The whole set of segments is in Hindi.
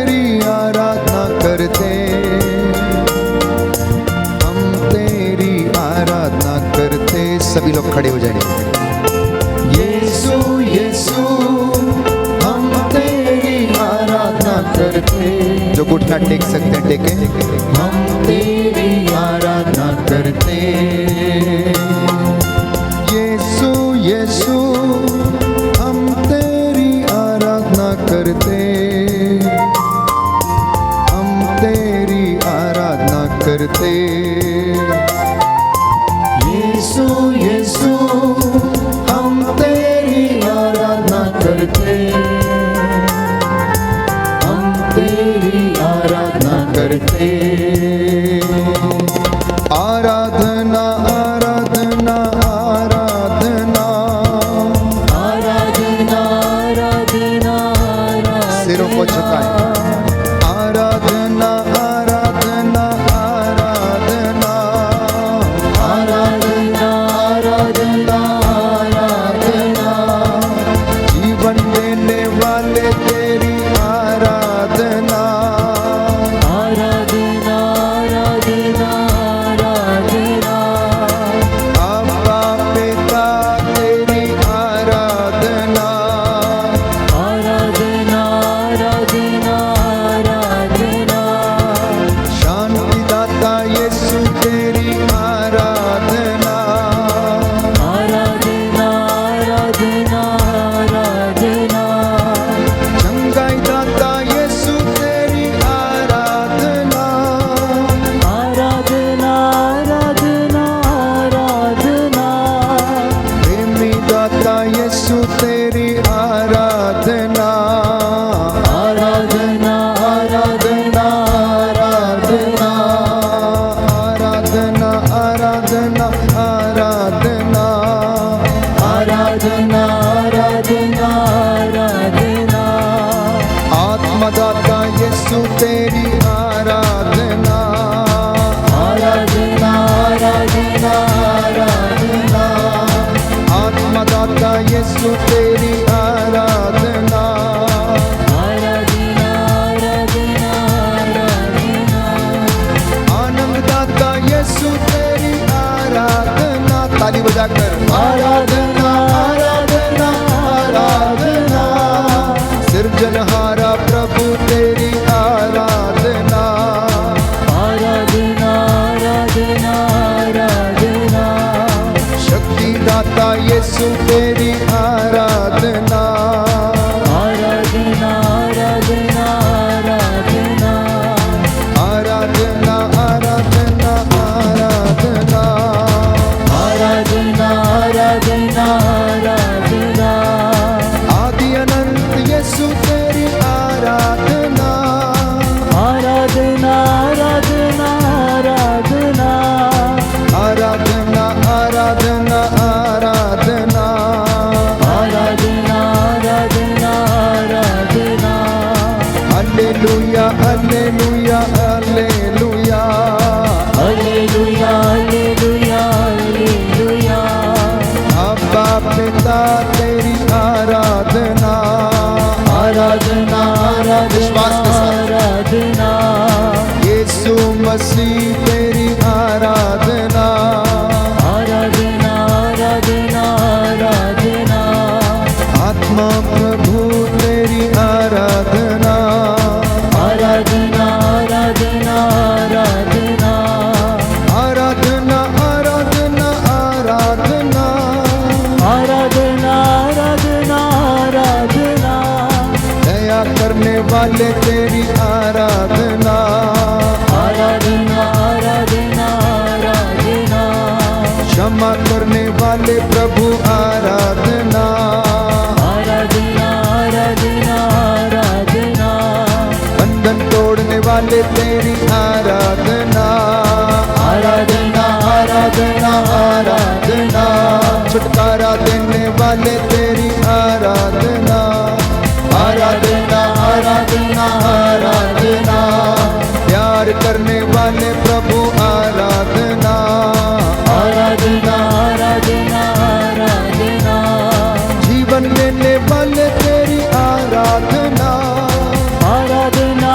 तेरी आराधना करते, हम तेरी आराधना करते। सभी लोग खड़े हो जाएंगे। यीशु यीशु हम तेरी आराधना करते। जो घुटना टेक सकते हैं टेके। हम तेरी आराधना करते। यीशु यीशु हम तेरी आराधना करते, हम तेरी आराधना करते। यीशु यीशु हम तेरी आराधना करते, हम तेरी आराधना करते। आराधना आराधना आराधना आराधना आराधना सिरों को झुकाएं। आराधना आराधना आराधना आराधना आराधना आराधना जीवन देने वाले तेरी आराधना। आराधना आराधना आराधना अब्बा पिता तेरी आराधना। आराधना आराधना आराधना शांति दाता यीशु तेरी आराधना। आराधना आराधना आराधना चंगाई दाता यीशु तेरी आराधना। आराधना आराधना आराधना प्रेमी दाता यीशु तेरी आराधना। आराधना आराधना आराधना आराधना आराधना आराधना आराधना आराधना आराधना आत्मदाता यीशु तेरी आराधना। आराधना आराधना आराधना आत्मदाता यीशु तेरी आराधना। आराधना आराधना आराधना आनंददाता यीशु तेरी आराधना। ताली बजाकर आराधना आराधना आराधना सिरजनहारा प्रभु तेरी आराधना। आराधना आराधना आराधना शक्ति दाता यीशु तेरी आराधना। आराधना आराधना आराधना आराधना आराधना आराधना आराधना आराधना आराधना आदि अनंत यीशु तेरी आराधना। आराधना आराधना आराधना आराधना आराधना आराधना आराधना आराधना आराधना hallelujah hallelujah hallelujah hallelujah hallelujah hallelujah अब्बा पिता तेरी आराधना। आराधना विश्वास के साथ। आराधना यीशु मसीह तेरी आराधना। आराधना आराधना आराधना आत्मा प्रभु तेरी आराधना। आराधना आराधना आराधना आराधना आराधना आराधना आराधना आराधना आराधना दया करने वाले तेरी आराधना। आराधना आराधना आराधना क्षमा करने वाले प्रभु आराधना। आराधना आराधना आराधना बंधन तोड़ने वाले तेरी आराधना। आराधना आराधना आराधना छुटकारा देने वाले तेरी आराधना। आराधना आराधना आराधना प्यार करने वाले प्रभु आराधना। आराधना आराधना आराधना जीवन देने वाले तेरी आराधना। आराधना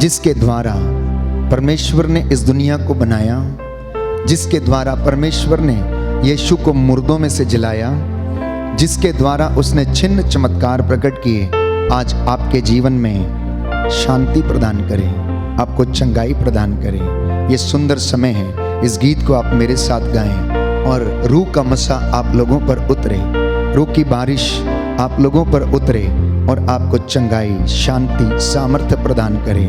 जिसके द्वारा परमेश्वर ने इस दुनिया को बनाया, जिसके द्वारा परमेश्वर ने यीशु को मुर्दों में से जिलाया, जिसके द्वारा उसने चिन्ह चमत्कार प्रकट किए, आज आपके जीवन में शांति प्रदान करे, आपको चंगाई प्रदान करे। ये सुंदर समय है, इस गीत को आप मेरे साथ गाएं और रूह का मसा आप लोगों पर उतरे, रूह की बारिश आप लोगों पर उतरे और आपको चंगाई, शांति, सामर्थ्य प्रदान करे।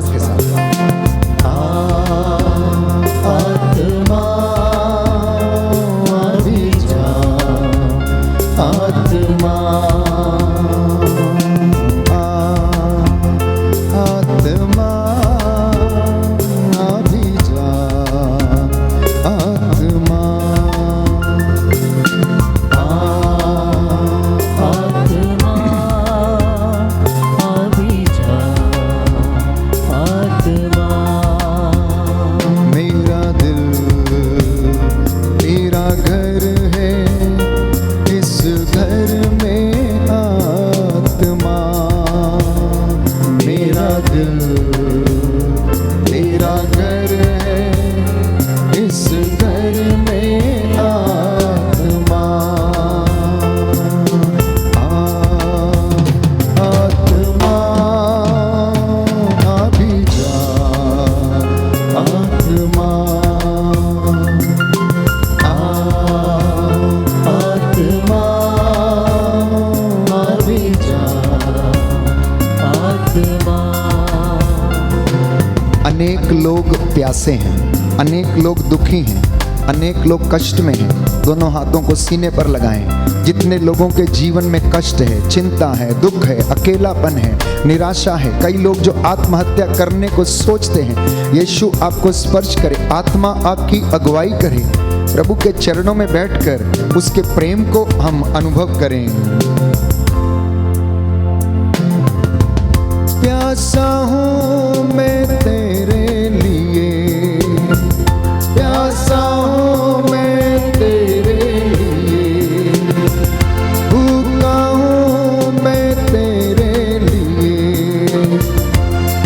के साथ आत्मा अभी जा, आत्मा आत्मा अभी जा, आत्मा अनेक लोग प्यासे हैं, अनेक लोग दुखी हैं, अनेक लोग कष्ट में हैं। दोनों हाथों को सीने पर लगाएं। जितने लोगों के जीवन में कष्ट है, चिंता है, दुख है, अकेलापन है, निराशा है, कई लोग जो आत्महत्या करने को सोचते हैं, यीशु आपको स्पर्श करे, आत्मा आपकी अगुवाई करे। प्रभु के चरणों में बैठकर उसके प्रेम को हम अनुभव करें। प्यासा हूँ मैं तेरे लिए, प्यासा हूँ मैं तेरे लिए, भूखा हूँ मैं तेरे लिए,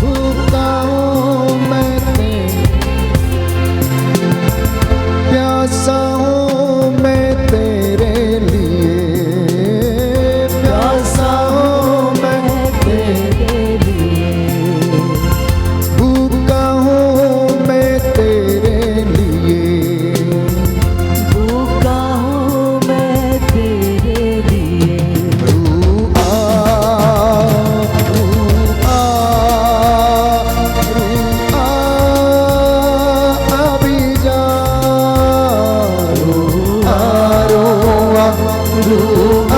भूखा हूँ मैं प्यासा हूँ मैं तेरे लिए, प्यासा हूँ मैं तेरे लिए, भूखा हूँ मैं तेरे लिए, भूखा हूँ मैं तेरे लिए। रूह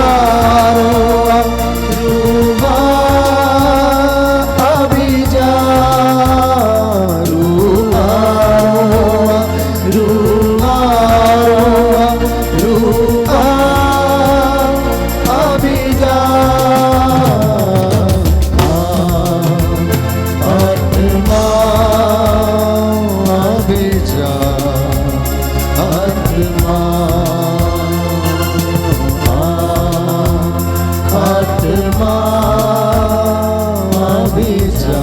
अभी जा,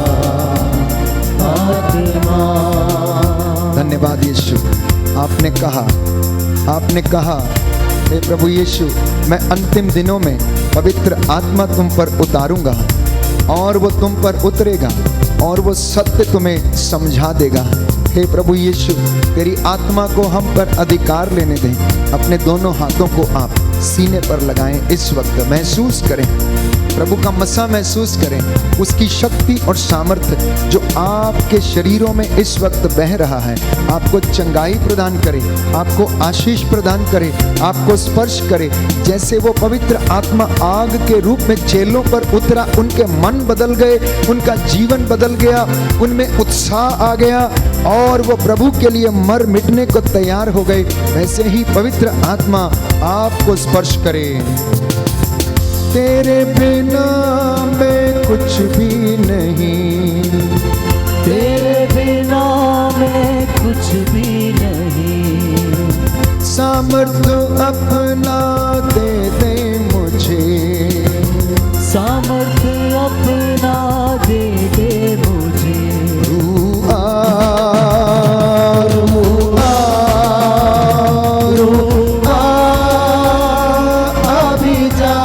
धन्यवाद यीशु। आपने कहा हे प्रभु यीशु, मैं अंतिम दिनों में पवित्र आत्मा तुम पर उतारूंगा और वो तुम पर उतरेगा और वो सत्य तुम्हें समझा देगा। हे प्रभु यीशु, तेरी आत्मा को हम पर अधिकार लेने दें। अपने दोनों हाथों को आप सीने पर लगाएं। इस वक्त महसूस करें, प्रभु का मसा महसूस करें, उसकी शक्ति और सामर्थ्य जो आपके शरीरों में इस वक्त बह रहा है, आपको चंगाई प्रदान करे, आपको आशीष प्रदान करे, आपको स्पर्श करे। जैसे वो पवित्र आत्मा आग के रूप में चेलों पर उतरा, उनके मन बदल गए, उनका जीवन बदल गया, उनमें उत्साह आ गया और वो प्रभु के लिए मर मिटने को तैयार हो गए। वैसे ही पवित्र आत्मा आपको स्पर्श करे। तेरे बिना मैं कुछ भी नहीं, तेरे बिना मैं कुछ भी नहीं। सामर्थ्य अपना दे दे मुझे, सामर्थ्य अपना दे दे मुझे। रूह आ, रूह आ, रूह आ, अभी जा।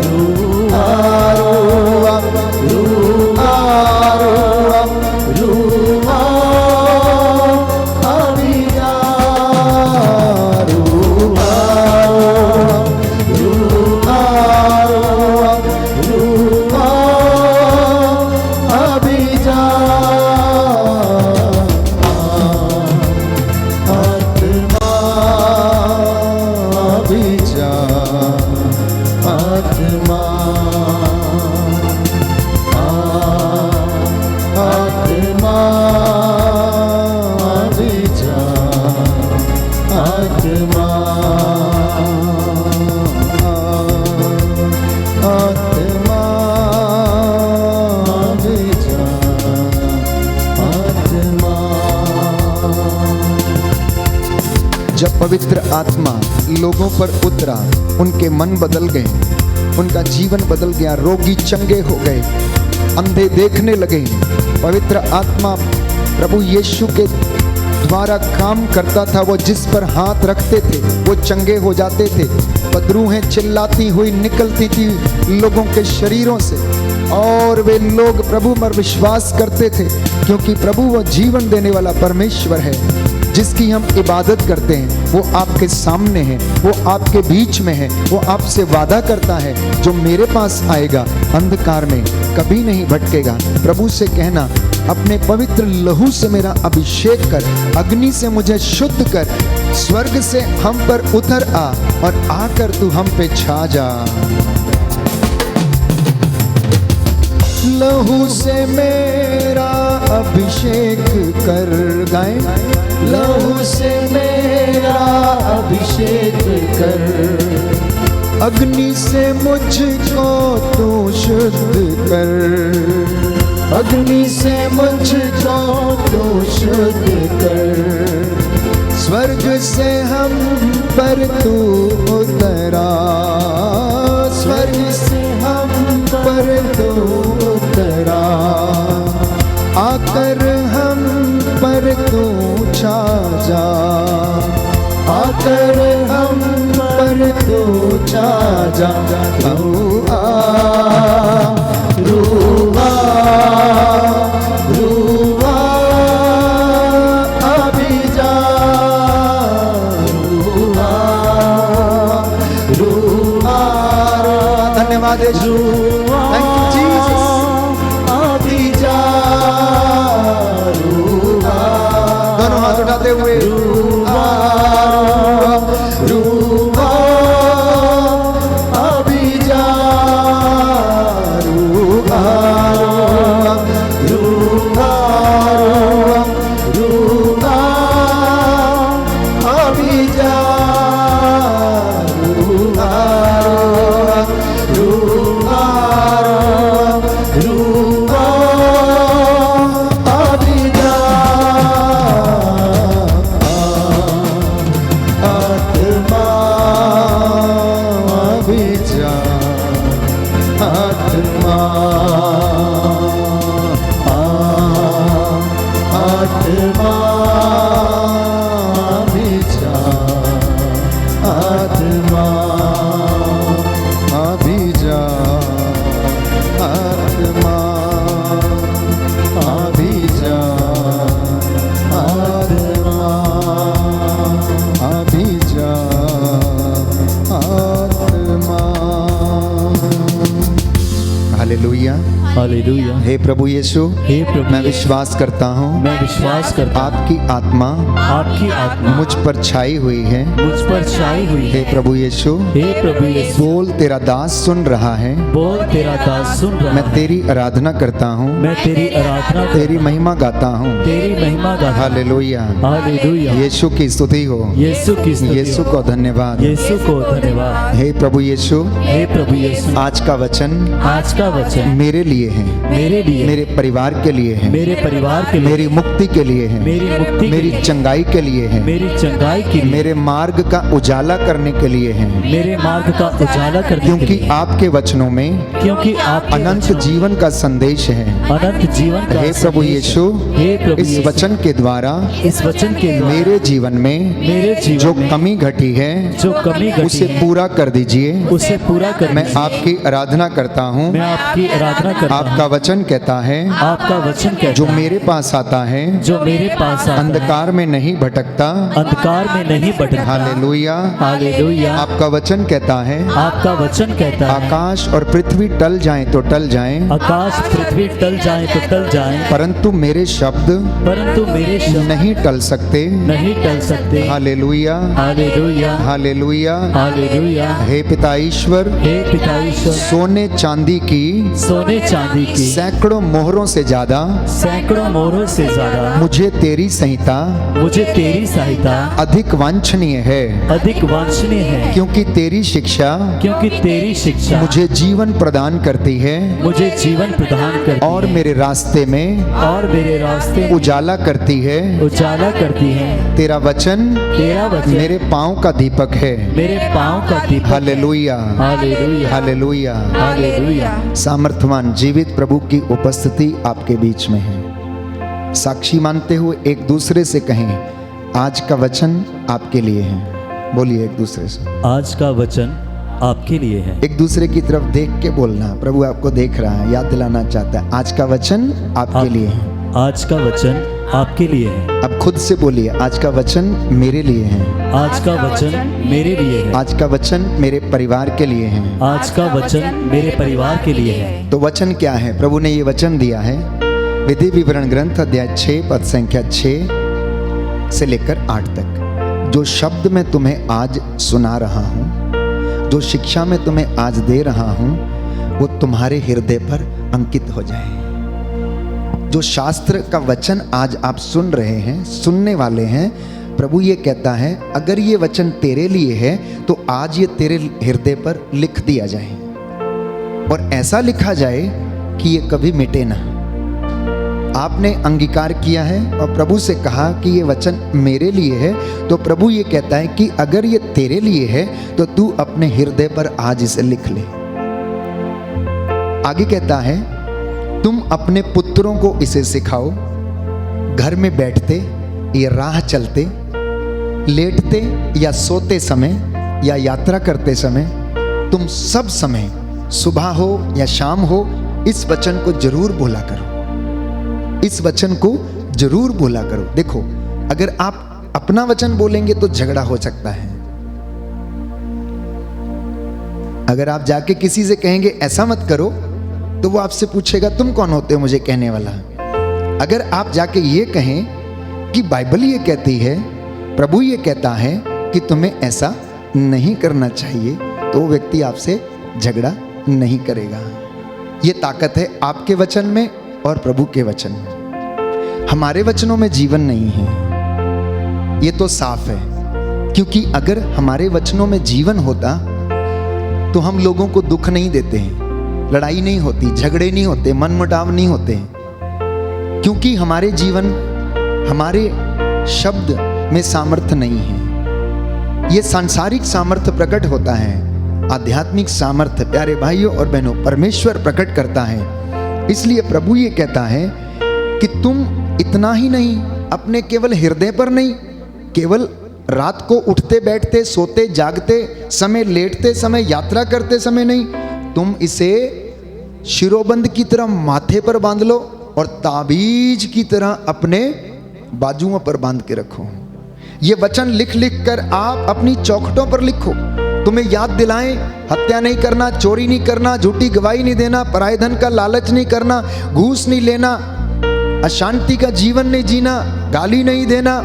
रूह आ, रूह आ, रूह आ, रूह आ, अभी जा। रूह आ, रूह आ, रूह आ, अभी जा। आत्मा अभी जा, आत्मा, आत्मा अभी जा, आत्मा, आत्मा अभी जा, आत्मा। जब पवित्र आत्मा लोगों पर उतरा, उनके मन बदल गए, उनका जीवन बदल गया, रोगी चंगे हो गए, अंधे देखने लगे। पवित्र आत्मा प्रभु यीशु के द्वारा काम करता था। वो जिस पर हाथ रखते थे वो चंगे हो जाते थे। बदरूहें चिल्लाती हुई निकलती थी लोगों के शरीरों से और वे लोग प्रभु पर विश्वास करते थे, क्योंकि प्रभु वो जीवन देने वाला परमेश्वर है जिसकी हम इबादत करते हैं। वो आपके सामने है, वो आपके बीच में है। वो आपसे वादा करता है, जो मेरे पास आएगा अंधकार में कभी नहीं भटकेगा। प्रभु से कहना, अपने पवित्र लहू से मेरा अभिषेक कर, अग्नि से मुझे शुद्ध कर, स्वर्ग से हम पर उतर आ और आकर तू हम पे छा जा। लहू से मेरा अभिषेक कर, गाएं, लहू से मेरा अभिषेक कर, अग्नि से मुझको तू शुद्ध कर, अग्नि से मुझको तू शुद्ध कर, स्वर्ग से हम पर तू उतरा, स्वर्ग से हम पर तू उतरा, आकर हम पर तू छा जा, आकर हम पर तू छा जा। रूह आ, रूह आ, रूह आ, अभी जा। रूह आ, रूह आ, धन्यवाद यीशु, थैंक यू जीसस। अभी जा, रूह आ, दोनों हाथ उठाते हुए, रूह आ, रूह आ, अभी जा। रूह आ, रूह आ, रूह आ, अभी जा। रूह आ, रूह आ, हालेलुया। हे प्रभु यीशु, हे प्रभु मैं विश्वास करता हूँ मैं विश्वास करता हूँ आपकी आत्मा आपकी आत्मा मुझ पर छाई हुई है। मुझ पर छाई हुई हे है। प्रभु यीशु, हे प्रभु यीशु, बोल तेरा दास सुन रहा है। बोल तेरा दास सुन रहा मैं है। तेरी आराधना करता हूँ, मैं तेरी आराधना तेरी महिमा गाता हूँ। तेरी महिमा गाता हूँ। हालेलुया। हालेलुया। यीशु की स्तुति हो। यीशु की स्तुति हो। यीशु को धन्यवाद। यीशु को धन्यवाद। हे प्रभु यीशु, हे प्रभु यीशु, आज का वचन आज का वचन मेरे लिए है, मेरे लिए, मेरे परिवार के लिए है, मेरे परिवार के लिए, मेरी मुक्ति के लिए है, मेरी मुक्ति के मेरी लिए, चंगाई के लिए है, मेरी चंगाई के लिए, मेरे मार्ग का उजाला करने के लिए है। मेरे मार्ग का उजाला करने के क्योंकि लिए, आपके वचनों में क्योंकि आपके अनंत वचन जीवन का संदेश है। अनंत जीवन का हे प्रभु संदेश है। यीशु, हे प्रभु इस यीशु, वचन के द्वारा इस वचन के द्वारा मेरे जीवन में मेरे जीवन जो में कमी घटी है जो कमी घटी उसे है, पूरा कर दीजिए। उसे पूरा कर मैं दीजिए। आपकी आराधना करता हूँ। मैं आपकी आराधना करता हूँ। आपका वचन कहता है आपका वचन कहता जो है, मेरे पास आता है जो मेरे पास आता है, अंधकार में नहीं भटकता। अंधकार में नहीं भटकता। हालेलुया। हालेलुया। आपका वचन कहता है आपका वचन कहता है, आकाश और पृथ्वी टल जाएं तो टल जाएं, आकाश पृथ्वी टल जाए तो टल जाए, परंतु मेरे शब्द परंतु मेरे शब्द नहीं टल सकते। नहीं टल सकते। हालेलुया। हालेलुया। हालेलुया। हालेलुया। हे पिता ईश्वर, हे पिता ईश्वर, सोने चांदी की सोने चांदी की सैकड़ों मोहरों से ज्यादा सैकड़ों मोहरों से ज्यादा मुझे तेरी संहिता मुझे तेरी सहायता अधिक वांछनीय है, अधिक वांछनीय है, क्योंकि तेरी शिक्षा क्योंकि तेरी शिक्षा मुझे जीवन प्रदान करती है मुझे जीवन प्रदान करती और मेरे रास्ते में और मेरे रास्ते में उजाला करती है। उजाला करती है। तेरा वचन तेरा वचन मेरे पाँव का दीपक है। मेरे पाँव का दीपक। हालेलुया। हालेलुया। हालेलुया। हालेलुया। सामर्थ्यवान जीवित प्रभु की उपस्थिति आपके बीच में है। साक्षी मानते हुए एक दूसरे से कहें, आज का वचन आपके लिए है। बोलिए एक दूसरे से, आज का वचन आपके लिए है। एक दूसरे की तरफ देख के बोलना। प्रभु आपको देख रहा है, याद दिलाना चाहता है, आज का वचन आपके लिए है। आज का वचन आपके लिए है। अब खुद से बोलिए, आज का वचन मेरे लिए है। आज का वचन मेरे लिए है। आज का वचन मेरे परिवार के लिए है। आज का वचन मेरे परिवार के लिए है। तो वचन क्या है? प्रभु ने ये वचन दिया है, विधि विवरण ग्रंथ अध्याय 6 पद संख्या 6 से लेकर 8 तक। जो शब्द मैं तुम्हें आज सुना रहा हूँ, जो शिक्षा मैं तुम्हें आज दे रहा हूँ, वो तुम्हारे हृदय पर अंकित हो जाए। जो शास्त्र का वचन आज आप सुन रहे हैं, सुनने वाले हैं, प्रभु ये कहता है, अगर ये वचन तेरे लिए है तो आज ये तेरे हृदय पर लिख दिया जाए, और ऐसा लिखा जाए कि ये कभी मिटे ना। आपने अंगीकार किया है और प्रभु से कहा कि ये वचन मेरे लिए है, तो प्रभु ये कहता है कि अगर ये तेरे लिए है तो तू अपने हृदय पर आज इसे लिख ले। आगे कहता है, तुम अपने पुत्रों को इसे सिखाओ, घर में बैठते या राह चलते, लेटते या सोते समय या यात्रा करते समय, तुम सब समय, सुबह हो या शाम हो, इस वचन को जरूर बोला करो। इस वचन को जरूर बोला करो। देखो, अगर आप अपना वचन बोलेंगे तो झगड़ा हो सकता है। अगर आप जाके किसी से कहेंगे ऐसा मत करो, तो वो आपसे पूछेगा तुम कौन होते हो मुझे कहने वाला। अगर आप जाके ये कहें कि बाइबल ये कहती है, प्रभु ये कहता है कि तुम्हें ऐसा नहीं करना चाहिए, तो वो व्यक्ति आपसे झगड़ा नहीं करेगा। ये ताकत है आपके वचन में और प्रभु के वचन में। हमारे वचनों में जीवन नहीं है, ये तो साफ है। क्योंकि अगर हमारे वचनों में जीवन होता तो हम लोगों को दुख नहीं देते हैं, लड़ाई नहीं होती, झगड़े नहीं होते, मनमुटाव नहीं होते। क्योंकि हमारे जीवन, हमारे शब्द में सामर्थ्य नहीं है। ये सांसारिक सामर्थ्य प्रकट होता है, आध्यात्मिक सामर्थ्य प्यारे भाइयों और बहनों परमेश्वर प्रकट करता है। इसलिए प्रभु ये कहता है कि तुम इतना ही नहीं, अपने केवल हृदय पर नहीं, केवल रात को उठते बैठते, सोते जागते समय, लेटते समय, यात्रा करते समय नहीं, तुम इसे शिरोबंद की तरह माथे पर बांध लो और ताबीज की तरह अपने बाजुओं पर बांध के रखो। ये वचन लिख लिख कर आप अपनी चौखटों पर लिखो, तुम्हें याद दिलाएं, हत्या नहीं करना, चोरी नहीं करना, झूठी गवाही नहीं देना, पराये धन का लालच नहीं करना, घूस नहीं लेना, अशांति का जीवन नहीं जीना, गाली नहीं देना,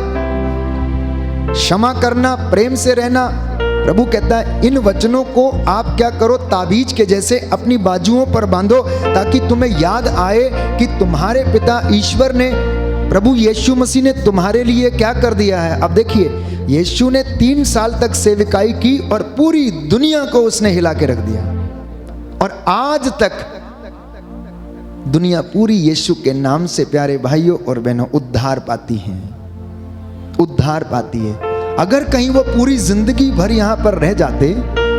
क्षमा करना, प्रेम से रहना। प्रभु कहता है इन वचनों को आप क्या करो, ताबीज के जैसे अपनी बाजुओं पर बांधो, ताकि तुम्हें याद आए कि तुम्हारे पिता ईश्वर ने, प्रभु यीशु मसीह ने तुम्हारे लिए क्या कर दिया है। अब देखिए, यीशु ने 3 साल तक सेविकाई की और पूरी दुनिया को उसने हिला के रख दिया, और आज तक दुनिया पूरी यीशु के नाम से, प्यारे भाइयों और बहनों, उद्धार पाती है, उद्धार पाती है। अगर कहीं वो पूरी जिंदगी भर यहाँ पर रह जाते,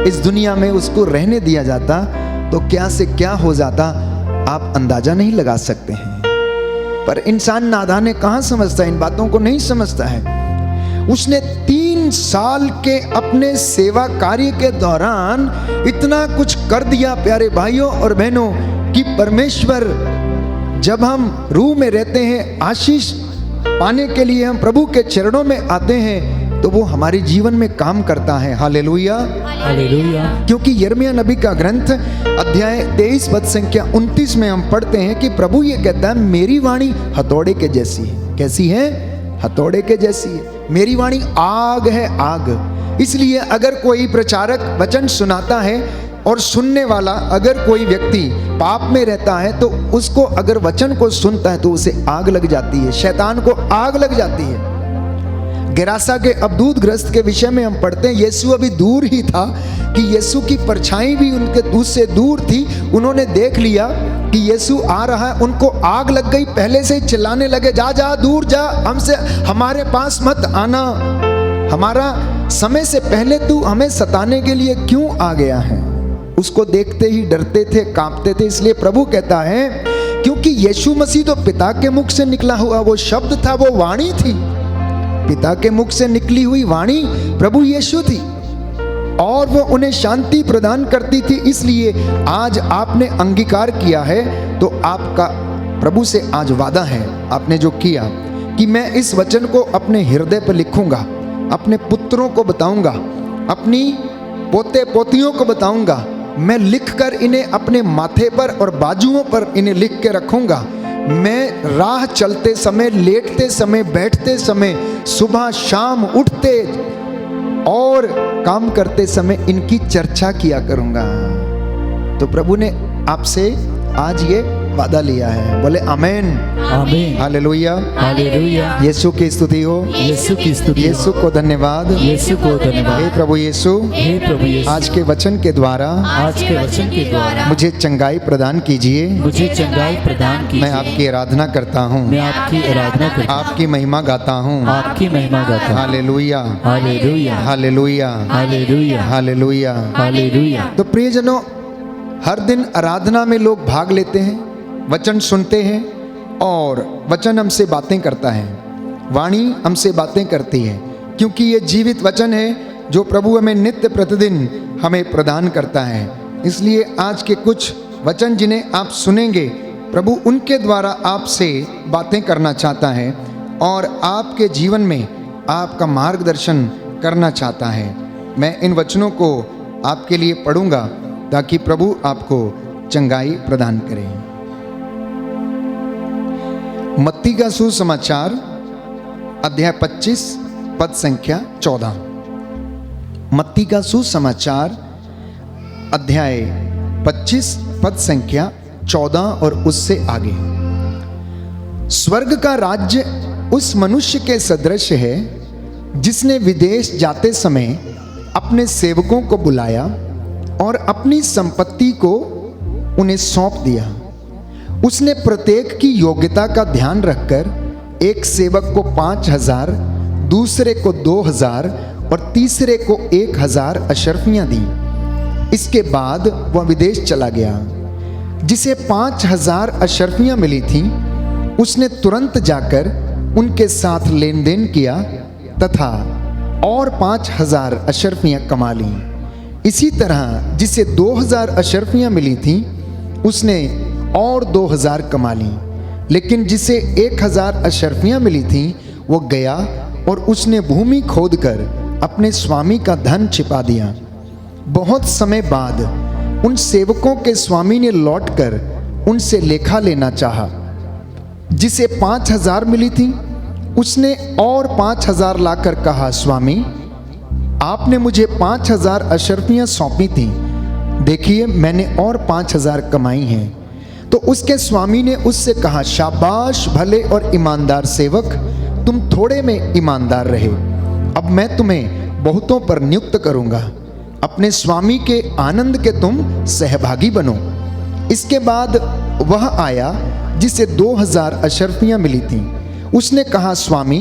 इस दुनिया में उसको रहने दिया जाता, तो क्या से क्या हो जाता आप अंदाजा नहीं लगा सकते हैं। पर इंसान नादान है, कहाँ समझता है, इन बातों को नहीं समझता है। उसने 3 साल के अपने सेवा कार्य के दौरान इतना कुछ कर दिया, प्यारे भाइयों और बहनों, कि परमेश्वर, जब हम रूह में रहते हैं, आशीष पाने के लिए हम प्रभु के चरणों में आते हैं, तो वो हमारे जीवन में काम करता है। Hallelujah, hallelujah. क्योंकि यिर्मयाह नबी का ग्रंथ अध्याय 23 पद संख्या 29 में हम पढ़ते हैं कि प्रभु ये कहता है, मेरी वाणी हथौड़े के जैसी है। कैसी है? हथौड़े के जैसी है। मेरी वाणी आग है, आग। इसलिए अगर कोई प्रचारक वचन सुनाता है और सुनने वाला अगर कोई व्यक्ति पाप में रहता है, तो उसको अगर वचन को सुनता है तो उसे आग लग जाती है, शैतान को आग लग जाती है। गेरासा के अबदूत ग्रस्त के विषय में हम पढ़ते हैं, यीशु अभी दूर ही था कि यीशु की परछाई भी उनके दूर से दूर थी। उन्होंने देख लिया कि यीशु आ रहा है, उनको आग लग गई, पहले से ही चिल्लाने लगे, जा जा, दूर जा, हमसे, हमारे पास मत आना, हमारा समय से पहले तू हमें सताने के लिए क्यों आ गया है। उसको देखते ही डरते थे, कांपते थे। इसलिए प्रभु कहता है, क्योंकि यीशु मसीह तो पिता के मुख से निकला हुआ वो शब्द था, वो वाणी थी, पिता के मुख से निकली हुई वाणी प्रभु यीशु थी, और वो उन्हें शांति प्रदान करती थी। इसलिए आज आपने अंगीकार किया है, तो आपका प्रभु से आज वादा है, आपने जो किया कि मैं इस वचन को अपने हृदय पर लिखूंगा, अपने पुत्रों को बताऊंगा, अपनी पोते पोतियों को बताऊंगा, मैं लिखकर इन्हें अपने माथे पर और बाजुओं पर इन्हें लिख के रखूंगा। मैं राह चलते समय, लेटते समय, बैठते समय, सुबह शाम, उठते और काम करते समय इनकी चर्चा किया करूंगा। तो प्रभु ने आपसे आज ये वादा लिया है। बोले आमेन, आमीन, हालेलुया, हालेलुया। यीशु की स्तुति हो, यीशु की स्तुति हो। यीशु को धन्यवाद, यीशु को धन्यवाद। हे प्रभु यीशु, हे प्रभु यीशु, आज के वचन के द्वारा, आज के वचन के द्वारा मुझे चंगाई प्रदान कीजिए। मुझे चंगाई प्रदान कीजिए। मैं आपकी आराधना करता हूँ, मैं आपकी आराधना करता हूँ, आपकी महिमा गाता हूँ। आपकी महिमा गाता हूँ। Hallelujah, hallelujah, hallelujah, hallelujah, hallelujah. Hallelujah. तो प्रियजनों, हर दिन आराधना में लोग भाग लेते हैं, वचन सुनते हैं, और वचन हमसे बातें करता है, वाणी हमसे बातें करती है, क्योंकि ये जीवित वचन है जो प्रभु हमें नित्य प्रतिदिन हमें प्रदान करता है। इसलिए आज के कुछ वचन जिन्हें आप सुनेंगे, प्रभु उनके द्वारा आपसे बातें करना चाहता है और आपके जीवन में आपका मार्गदर्शन करना चाहता है। मैं इन वचनों को आपके लिए पढ़ूंगा ताकि प्रभु आपको चंगाई प्रदान करे। मत्ती का सुसमाचार अध्याय 25 पद संख्या 14। मत्ती का सुसमाचार अध्याय 25 पद संख्या 14 और उससे आगे। स्वर्ग का राज्य उस मनुष्य के सदृश है जिसने विदेश जाते समय अपने सेवकों को बुलाया और अपनी संपत्ति को उन्हें सौंप दिया। उसने प्रत्येक की योग्यता का ध्यान रखकर एक सेवक को 5,000, दूसरे को 2,000 और तीसरे को 1,000 अशर्फियां दी। इसके बाद वह विदेश चला गया। जिसे 5,000 अशर्फियां मिली थीं, उसने तुरंत जाकर उनके साथ लेन देन किया तथा और 5,000 अशर्फियां कमा लीं। इसी तरह जिसे 2,000 अशर्फियां मिली थीं, उसने और 2,000 कमा लीं। लेकिन जिसे 1,000 अशर्फियां मिली थीं, वो गया और उसने भूमि खोदकर अपने स्वामी का धन छिपा दिया। बहुत समय बाद उन सेवकों के स्वामी ने लौटकर उनसे लेखा लेना चाहा। जिसे 5,000 मिली थी उसने और 5,000 लाकर कहा, स्वामी आपने मुझे 5,000 अशर्फियाँ सौंपी थी, देखिए मैंने और 5,000 कमाई हैं। तो उसके स्वामी ने उससे कहा, शाबाश भले और ईमानदार सेवक, तुम थोड़े में ईमानदार रहे, अब मैं तुम्हें बहुतों पर नियुक्त करूँगा, अपने स्वामी के आनंद के तुम सहभागी बनो। इसके बाद वह आया जिसे 2,000 अशर्फियाँ मिली थीं। उसने कहा, स्वामी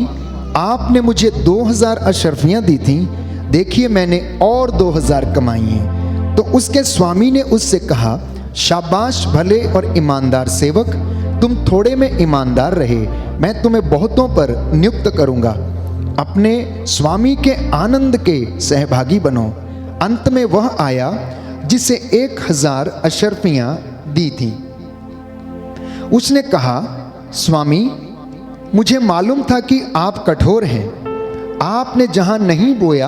आपने मुझे 2,000 अशर्फियाँ दी थीं, देखिए मैंने और 2,000 कमाई हैं। तो उसके स्वामी ने उससे कहा, शाबाश भले और ईमानदार सेवक, तुम थोड़े में ईमानदार रहे, मैं तुम्हें बहुतों पर नियुक्त करूँगा, अपने स्वामी के आनंद के सहभागी बनो। अंत में वह आया जिसे 1,000 अशर्फियाँ दी थीं। उसने कहा, स्वामी मुझे मालूम था कि आप कठोर हैं, आपने जहाँ नहीं बोया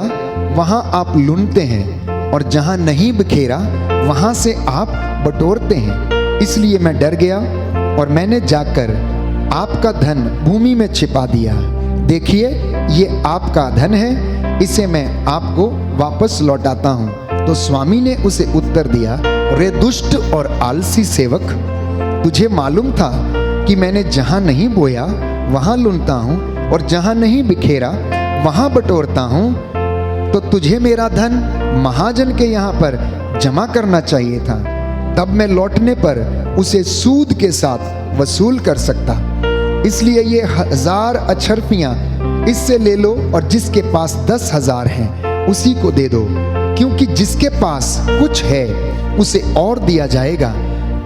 वहाँ आप लूनते हैं और जहाँ नहीं बिखेरा वहाँ से आप बटोरते हैं, इसलिए मैं डर गया और मैंने जाकर आपका धन भूमि में छिपा दिया। देखिए ये आपका धन है, इसे मैं आपको वापस लौटाता हूँ। तो स्वामी ने उसे उत्तर दिया, रे दुष्ट और आलसी सेवक, तुझे मालूम था कि मैंने जहाँ नहीं बोया वहाँ लूनता हूँ और जहाँ नहीं बिखेरा वहाँ बटोरता हूँ, तो तुझे मेरा धन महाजन के यहाँ पर जमा करना चाहिए था, तब मैं लौटने पर उसे सूद के साथ वसूल कर सकता। इसलिए ये 1,000 अशर्फियाँ इससे ले लो और जिसके पास 10,000 हैं उसी को दे दो, क्योंकि जिसके पास कुछ है उसे और दिया जाएगा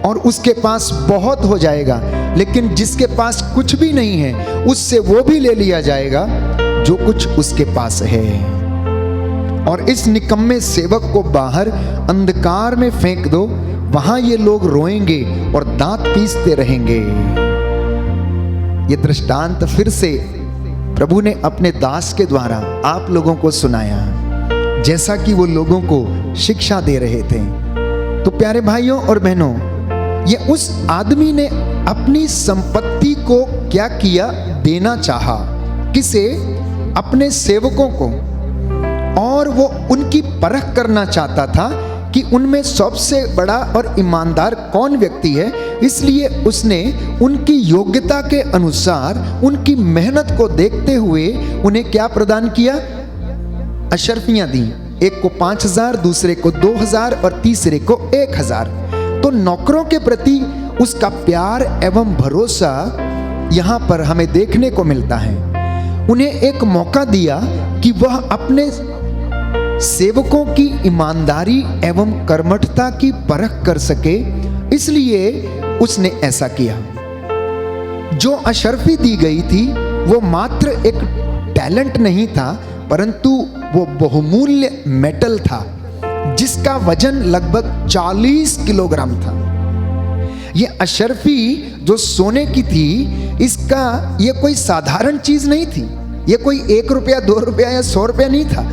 और उसके पास बहुत हो जाएगा, लेकिन जिसके पास कुछ भी नहीं है उससे वो भी ले लिया जाएगा जो कुछ उसके पास है। और इस निकम्मे सेवक को बाहर अंधकार में फेंक दो, वहां ये लोग रोएंगे और दांत पीसते रहेंगे। ये दृष्टांत फिर से प्रभु ने अपने दास के द्वारा आप लोगों को सुनाया, जैसा कि वो लोगों को शिक्षा दे रहे थे। तो प्यारे भाइयों और बहनों, ये उस आदमी ने अपनी संपत्ति को क्या किया, देना चाहा। किसे? अपने सेवकों को। और वो उनकी परख करना चाहता था कि उनमें सबसे बड़ा और ईमानदार कौन व्यक्ति है, इसलिए उसने उनकी योग्यता के अनुसार उनकी मेहनत को देखते हुए उन्हें क्या प्रदान किया, अशर्फियाँ दी। एक को 5,000, दूसरे को 2,000 और तीसरे को 1,000। तो नौकरों के प्रति उसका प्यार एवं भरोसा यहाँ पर हमें देखने को मिलता है। उन्हें एक मौका दिया कि वह अपने सेवकों की ईमानदारी एवं कर्मठता की परख कर सके, इसलिए उसने ऐसा किया। जो अशर्फी दी गई थी वो मात्र एक टैलेंट नहीं था, परंतु वो बहुमूल्य मेटल था जिसका वजन लगभग 40 किलोग्राम था। ये अशर्फी जो सोने की थी, इसका ये कोई साधारण चीज नहीं थी, ये कोई 1 रुपया 2 रुपया या 100 रुपया नहीं था।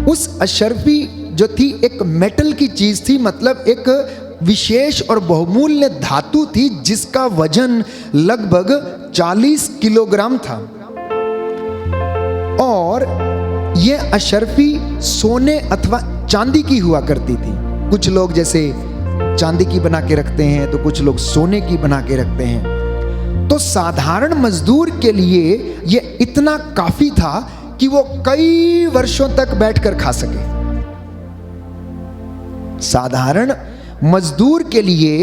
उस अशर्फी जो थी एक मेटल की चीज थी, मतलब एक विशेष और बहुमूल्य धातु थी जिसका वजन लगभग 40 किलोग्राम था। और यह अशर्फी सोने अथवा चांदी की हुआ करती थी। कुछ लोग जैसे चांदी की बना के रखते हैं, तो कुछ लोग सोने की बना के रखते हैं। तो साधारण मजदूर के लिए यह इतना काफी था कि वो कई वर्षों तक बैठकर खा सके। साधारण मजदूर के लिए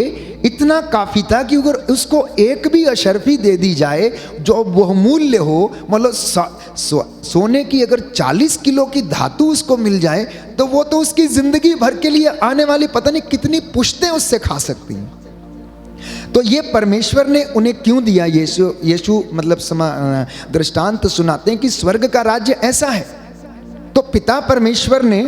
इतना काफी था कि अगर उसको एक भी अशर्फी दे दी जाए जो बहुमूल्य हो, मतलब सोने की अगर 40 किलो की धातु उसको मिल जाए, तो वो तो उसकी जिंदगी भर के लिए आने वाली पता नहीं कितनी पुश्तें उससे खा सकती हैं। तो ये परमेश्वर ने उन्हें क्यों दिया? यीशु मतलब दृष्टांत सुनाते हैं कि स्वर्ग का राज्य ऐसा है। तो पिता परमेश्वर ने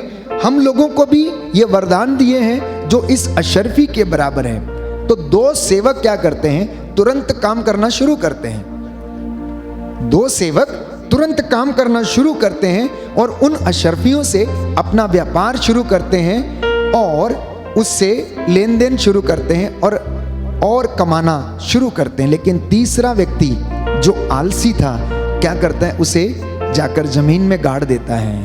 हम लोगों को भी ये वरदान दिए हैं जो इस अशर्फी के बराबर हैं। तो 2 सेवक क्या करते हैं? तुरंत काम करना शुरू करते हैं। 2 सेवक तुरंत काम करना शुरू करते हैं और उन अशर्फियों से अपना व्यापार शुरू करते हैं और उससे लेन देन शुरू करते हैं और कमाना शुरू करते हैं। लेकिन तीसरा व्यक्ति जो आलसी था क्या करता है, उसे जाकर जमीन में गाड़ देता है।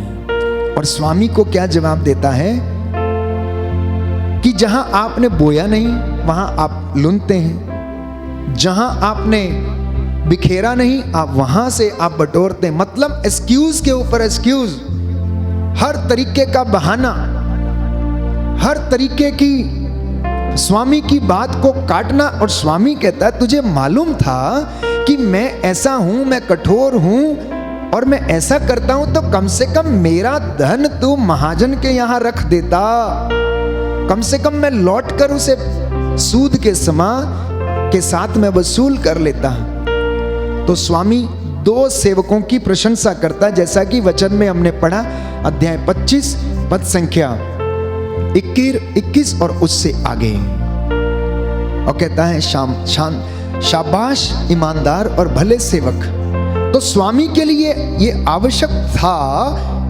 और स्वामी को क्या जवाब देता है कि जहां आपने बोया नहीं वहां आप लुनते हैं, जहां आपने बिखेरा नहीं आप वहां से आप बटोरते हैं। मतलब एक्सक्यूज के ऊपर एक्सक्यूज, हर तरीके का बहाना, हर तरीके की स्वामी की बात को काटना। और स्वामी कहता है तुझे मालूम था कि मैं ऐसा हूं, मैं कठोर हूं और मैं ऐसा करता हूं, तो कम से कम मेरा धन तू महाजन के यहां रख देता, कम से कम मैं लौट कर उसे सूद के समान के साथ में वसूल कर लेता। तो स्वामी दो सेवकों की प्रशंसा करता है, जैसा कि वचन में हमने पढ़ा, अध्याय 25 पद संख्या 21 और उससे आगे। और कहता है शाबाश ईमानदार और भले सेवक। तो स्वामी के लिए यह आवश्यक था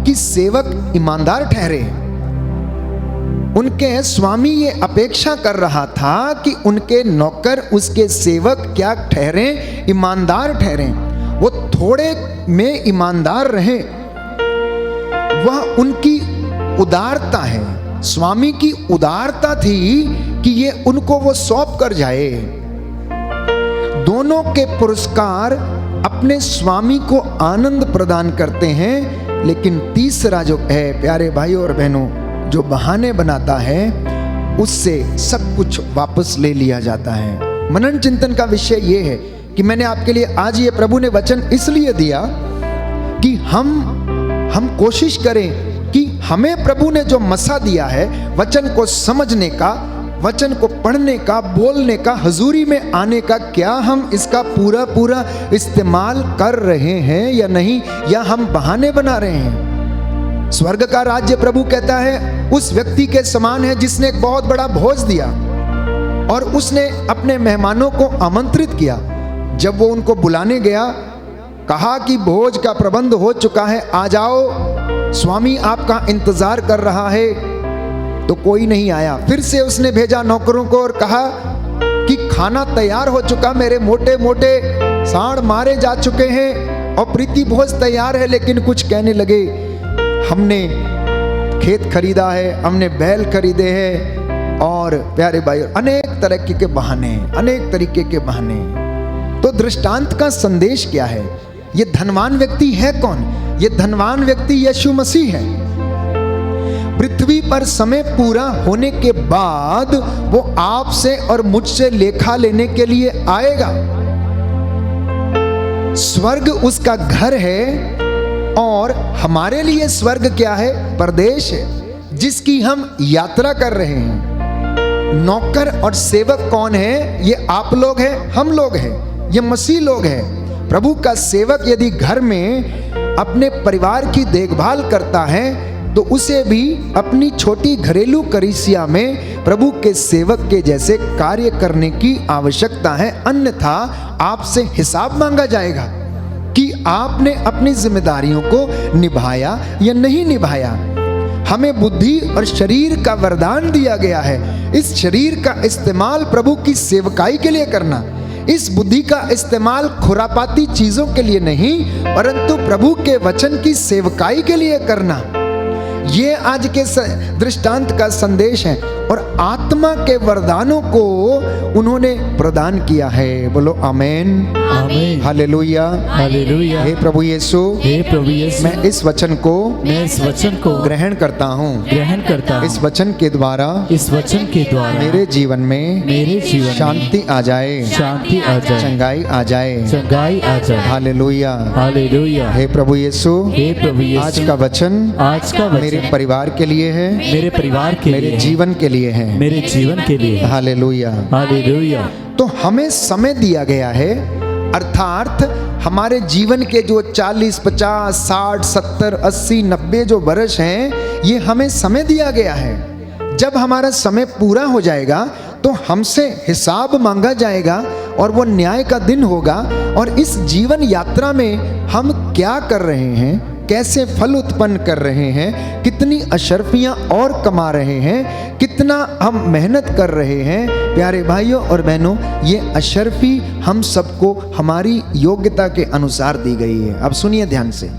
कि सेवक ईमानदार ठहरे। उनके स्वामी ये अपेक्षा कर रहा था कि उनके नौकर, उसके सेवक क्या ठहरे, ईमानदार ठहरे, वो थोड़े में ईमानदार रहे। वह उनकी उदारता है, स्वामी की उदारता थी कि ये उनको वो सौंप कर जाए। दोनों के पुरस्कार अपने स्वामी को आनंद प्रदान करते हैं। लेकिन तीसरा जो है प्यारे भाइयों और बहनों, जो बहाने बनाता है उससे सब कुछ वापस ले लिया जाता है। मनन चिंतन का विषय यह है कि मैंने आपके लिए आज ये प्रभु ने वचन इसलिए दिया कि हम कोशिश करें कि हमें प्रभु ने जो मसा दिया है वचन को समझने का, वचन को पढ़ने का, बोलने का, हजूरी में आने का, क्या हम इसका पूरा इस्तेमाल कर रहे हैं या नहीं, या हम बहाने बना रहे हैं। स्वर्ग का राज्य प्रभु कहता है उस व्यक्ति के समान है जिसने एक बहुत बड़ा भोज दिया और उसने अपने मेहमानों को आमंत्रित किया। जब वो उनको बुलाने गया, कहा कि भोज का प्रबंध हो चुका है, आ जाओ, स्वामी आपका इंतजार कर रहा है, तो कोई नहीं आया। फिर से उसने भेजा नौकरों को और कहा कि खाना तैयार हो चुका, मेरे मोटे मोटे साड़ मारे जा चुके हैं और प्रीति भोज तैयार है। लेकिन कुछ कहने लगे, हमने खेत खरीदा है, हमने बैल खरीदे हैं, और प्यारे भाई अनेक तरह के बहाने, अनेक तरीके के बहाने। तो दृष्टांत का संदेश क्या है? ये धनवान व्यक्ति है कौन? ये धनवान व्यक्ति यीशु मसीह है। पृथ्वी पर समय पूरा होने के बाद वो आपसे और मुझसे लेखा लेने के लिए आएगा। स्वर्ग उसका घर है और हमारे लिए स्वर्ग क्या है? परदेश है, जिसकी हम यात्रा कर रहे हैं। नौकर और सेवक कौन है? ये आप लोग हैं, हम लोग हैं, ये मसीह लोग हैं। प्रभु का सेवक यदि घर में अपने परिवार की देखभाल करता है तो उसे भी अपनी छोटी घरेलू कलीसिया में प्रभु के सेवक के जैसे कार्य करने की आवश्यकता है। अन्यथा आपसे हिसाब मांगा जाएगा कि आपने अपनी जिम्मेदारियों को निभाया या नहीं निभाया। हमें बुद्धि और शरीर का वरदान दिया गया है। इस शरीर का इस्तेमाल प्रभु की सेवकाई के लिए करना, इस बुद्धि का इस्तेमाल खुरापाती चीजों के लिए नहीं, परंतु प्रभु के वचन की सेवकाई के लिए करना। ये आज के दृष्टांत का संदेश है। और आत्मा के वरदानों को उन्होंने प्रदान किया है। बोलो आमेन, आमीन, हालेलुया, हालेलुया। हे प्रभु यीशु, हे प्रभु यीशु, मैं इस वचन को ग्रहण करता हूँ। इस वचन के द्वारा मेरे जीवन में शांति आ जाए, चंगाई आ जाए, हालेलुया, हालेलुया। हे प्रभु यीशु, आज का वचन मेरे परिवार के लिए है, मेरे जीवन के लिए है, हालेलुया, हालेलुया। तो हमें समय दिया गया है, अर्थात हमारे जीवन के जो 40, 50, 60, 70, 80, 90 जो वर्ष हैं, ये हमें समय दिया गया है। जब हमारा समय पूरा हो जाएगा तो हमसे हिसाब मांगा जाएगा और वो न्याय का दिन होगा। और इस जीवन यात्रा में हम क्या कर रहे हैं, कैसे फल उत्पन्न कर रहे हैं, कितनी अशर्फियां और कमा रहे हैं, कितना हम मेहनत कर रहे हैं। प्यारे भाइयों और बहनों, ये अशर्फी हम सबको हमारी योग्यता के अनुसार दी गई है। अब सुनिए ध्यान से,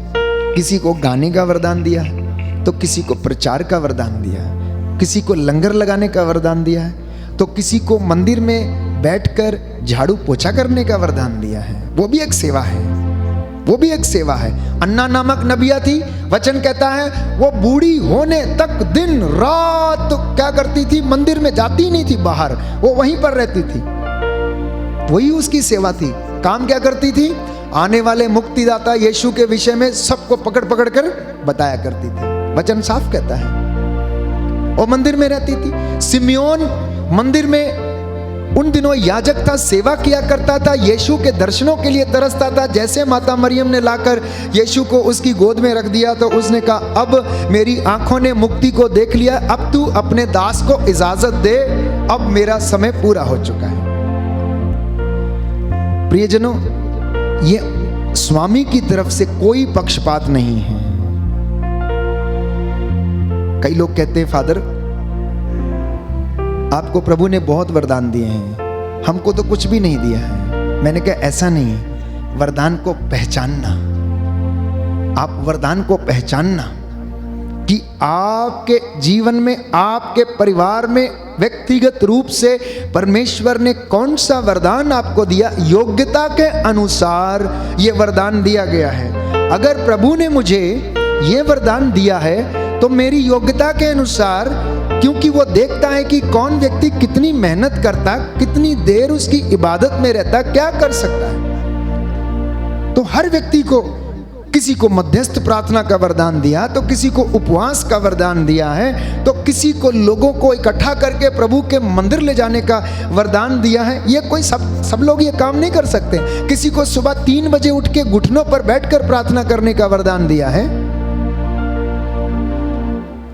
किसी को गाने का वरदान दिया है, तो किसी को प्रचार का वरदान दिया है, किसी को लंगर लगाने का वरदान दिया है, तो किसी को मंदिर में बैठकर झाड़ू पोछा करने का वरदान दिया है। वो भी एक सेवा है, वो भी एक सेवा है। अन्ना नामक नबिया थी, वचन कहता है वो बूढ़ी होने तक दिन रात क्या करती थी, मंदिर में जाती नहीं थी बाहर, वो वहीं पर रहती थी। वही उसकी सेवा थी। काम क्या करती थी, आने वाले मुक्तिदाता यीशु के विषय में सबको पकड़ पकड़ कर बताया करती थी। वचन साफ कहता है वो मंदिर में रहती थी। सिमियोन मंदिर में उन दिनों याजक था, सेवा किया करता था, यीशु के दर्शनों के लिए तरसता था। जैसे माता मरियम ने लाकर यीशु को उसकी गोद में रख दिया तो उसने कहा अब मेरी आंखों ने मुक्ति को देख लिया, अब तू अपने दास को इजाजत दे, अब मेरा समय पूरा हो चुका है। प्रियजनों, ये स्वामी की तरफ से कोई पक्षपात नहीं है। कई लोग कहते हैं फादर आपको प्रभु ने बहुत वरदान दिए हैं, हमको तो कुछ भी नहीं दिया है। मैंने कहा ऐसा नहीं है, वरदान को पहचानना, आप वरदान को पहचानना कि आपके जीवन में, आपके परिवार में व्यक्तिगत रूप से परमेश्वर ने कौन सा वरदान आपको दिया, योग्यता के अनुसार ये वरदान दिया गया है। अगर प्रभु ने मुझे ये वरदान दिया है तो मेरी योग्यता के अनुसार, क्योंकि वो देखता है कि कौन व्यक्ति कितनी मेहनत करता, कितनी देर उसकी इबादत में रहता, क्या कर सकता है। तो हर व्यक्ति को, किसी को मध्यस्थ प्रार्थना का वरदान दिया, तो किसी को उपवास का वरदान दिया है, तो किसी को लोगों को इकट्ठा करके प्रभु के मंदिर ले जाने का वरदान दिया है। ये कोई सब लोग ये काम नहीं कर सकते। किसी को सुबह 3 बजे उठ के घुटनों पर बैठकर प्रार्थना करने का वरदान दिया है,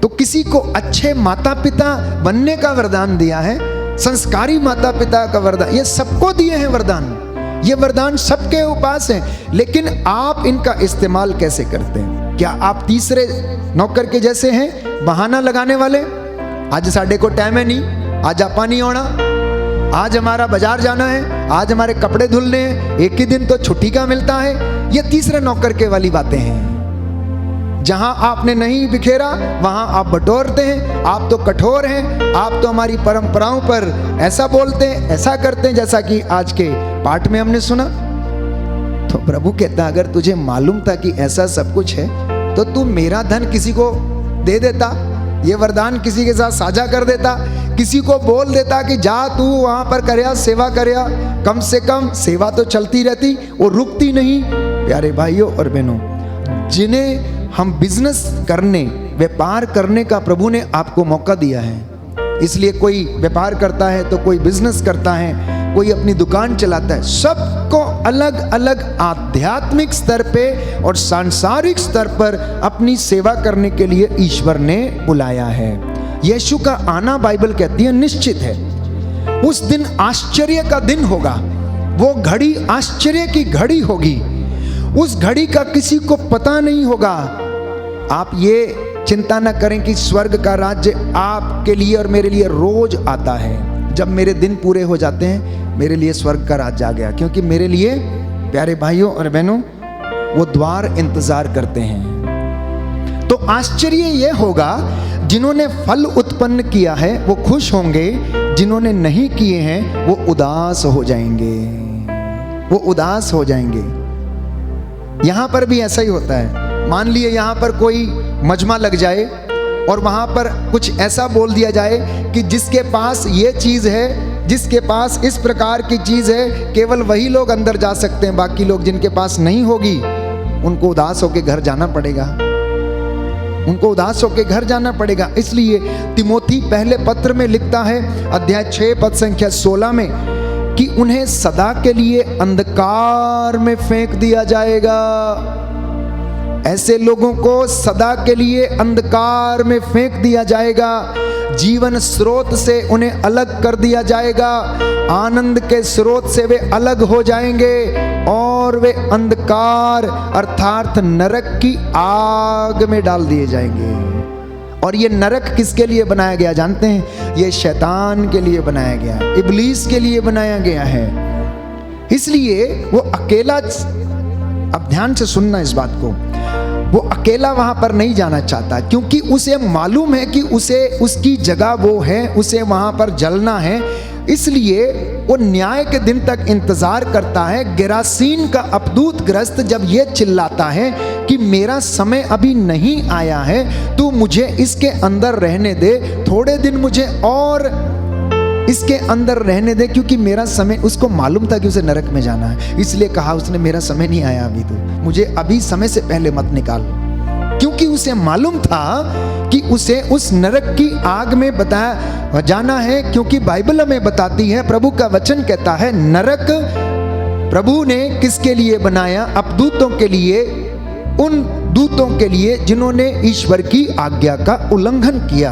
तो किसी को अच्छे माता पिता बनने का वरदान दिया है, संस्कारी माता पिता का वरदान, ये सबको दिए हैं वरदान। ये वरदान सबके पास हैं, लेकिन आप इनका इस्तेमाल कैसे करते हैं? क्या आप तीसरे नौकर के जैसे हैं, बहाना लगाने वाले, आज साढ़े को टाइम है नहीं, आज आपा नहीं होना, आज हमारा बाजार जाना है, आज हमारे कपड़े धुलने हैं, एक ही दिन तो छुट्टी का मिलता है। ये तीसरे नौकर के वाली बातें हैं। जहां आपने नहीं बिखेरा वहां आप बटोरते हैं। आप तो कठोर हैं, आप तो हमारी परंपराओं पर ऐसा बोलते हैं, ऐसा करते हैं, जैसा कि आज के पाठ में हमने सुना। तो प्रभु कहता अगर तुझे मालूम था कि ऐसा सब कुछ है तो तू मेरा धन किसी को दे देता, ये वरदान किसी के साथ साझा कर देता, किसी को बोल देता कि जा तू वहां पर करया, सेवा करया। कम से कम सेवा तो चलती रहती, वो रुकती नहीं। प्यारे भाइयों और बहनों, जिन्हें हम बिजनेस करने, व्यापार करने का प्रभु ने आपको मौका दिया है, इसलिए कोई व्यापार करता है तो कोई बिजनेस करता है, कोई अपनी दुकान चलाता है। सबको अलग अलग आध्यात्मिक स्तर पे और सांसारिक स्तर पर अपनी सेवा करने के लिए ईश्वर ने बुलाया है। यीशु का आना बाइबल कहती है निश्चित है। उस दिन आश्चर्य का दिन होगा, वो घड़ी आश्चर्य की घड़ी होगी। उस घड़ी का किसी को पता नहीं होगा। आप ये चिंता न करें कि स्वर्ग का राज्य आपके लिए और मेरे लिए रोज आता है। जब मेरे दिन पूरे हो जाते हैं, मेरे लिए स्वर्ग का राज्य आ गया, क्योंकि मेरे लिए प्यारे भाइयों और बहनों वो द्वार इंतजार करते हैं। तो आश्चर्य ये होगा, जिन्होंने फल उत्पन्न किया है वो खुश होंगे, जिन्होंने नहीं किए हैं वो उदास हो जाएंगे, वो उदास हो जाएंगे। यहां पर भी ऐसा ही होता है। मान लिए यहां पर कोई मजमा लग जाए और वहां पर कुछ ऐसा बोल दिया जाए कि जिसके पास ये चीज है, जिसके पास इस प्रकार की चीज है, केवल वही लोग अंदर जा सकते हैं, बाकी लोग जिनके पास नहीं होगी उनको उदास होकर घर जाना पड़ेगा, उनको उदास होकर घर जाना पड़ेगा। इसलिए तिमोथी पहले पत्र में लिखता है, अध्याय 6 पद संख्या 16 में, कि उन्हें सदा के लिए अंधकार में फेंक दिया जाएगा। ऐसे लोगों को सदा के लिए अंधकार में फेंक दिया जाएगा, जीवन स्रोत से उन्हें अलग कर दिया जाएगा, आनंद के स्रोत से वे अलग हो जाएंगे और वे अंधकार अर्थात नरक की आग में डाल दिए जाएंगे। और ये नरक किसके लिए बनाया गया जानते हैं? ये शैतान के लिए बनाया गया है, इब्लीस के लिए बनाया गया है। इसलिए वो अकेला, अब ध्यान से सुनना इस बात को, वो अकेला वहां पर नहीं जाना चाहता, क्योंकि उसे मालूम है कि उसे उसकी जगह वो है, उसे वहां पर जलना है। इसलिए वो न्याय के दिन तक इंतजार करता है। गेरासीन का अपदूत ग्रस्त जब ये चिल्लाता है कि मेरा समय अभी नहीं आया है, तू मुझे इसके अंदर रहने दे, थोड़े दिन मुझे और इसके अंदर रहने दे, क्योंकि मेरा समय, उसको मालूम था कि उसे नरक में जाना है, इसलिए कहा उसने मेरा समय नहीं आया अभी, तो मुझे अभी समय से पहले मत निकाल, क्योंकि उसे मालूम था कि उसे उस नरक की आग में बताया जाना है। क्योंकि बाइबल हमें बताती है, प्रभु का वचन कहता है, नरक प्रभु ने किसके लिए बनाया? अपदूतों के लिए, उन दूतों के लिए जिन्होंने ईश्वर की आज्ञा का उल्लंघन किया।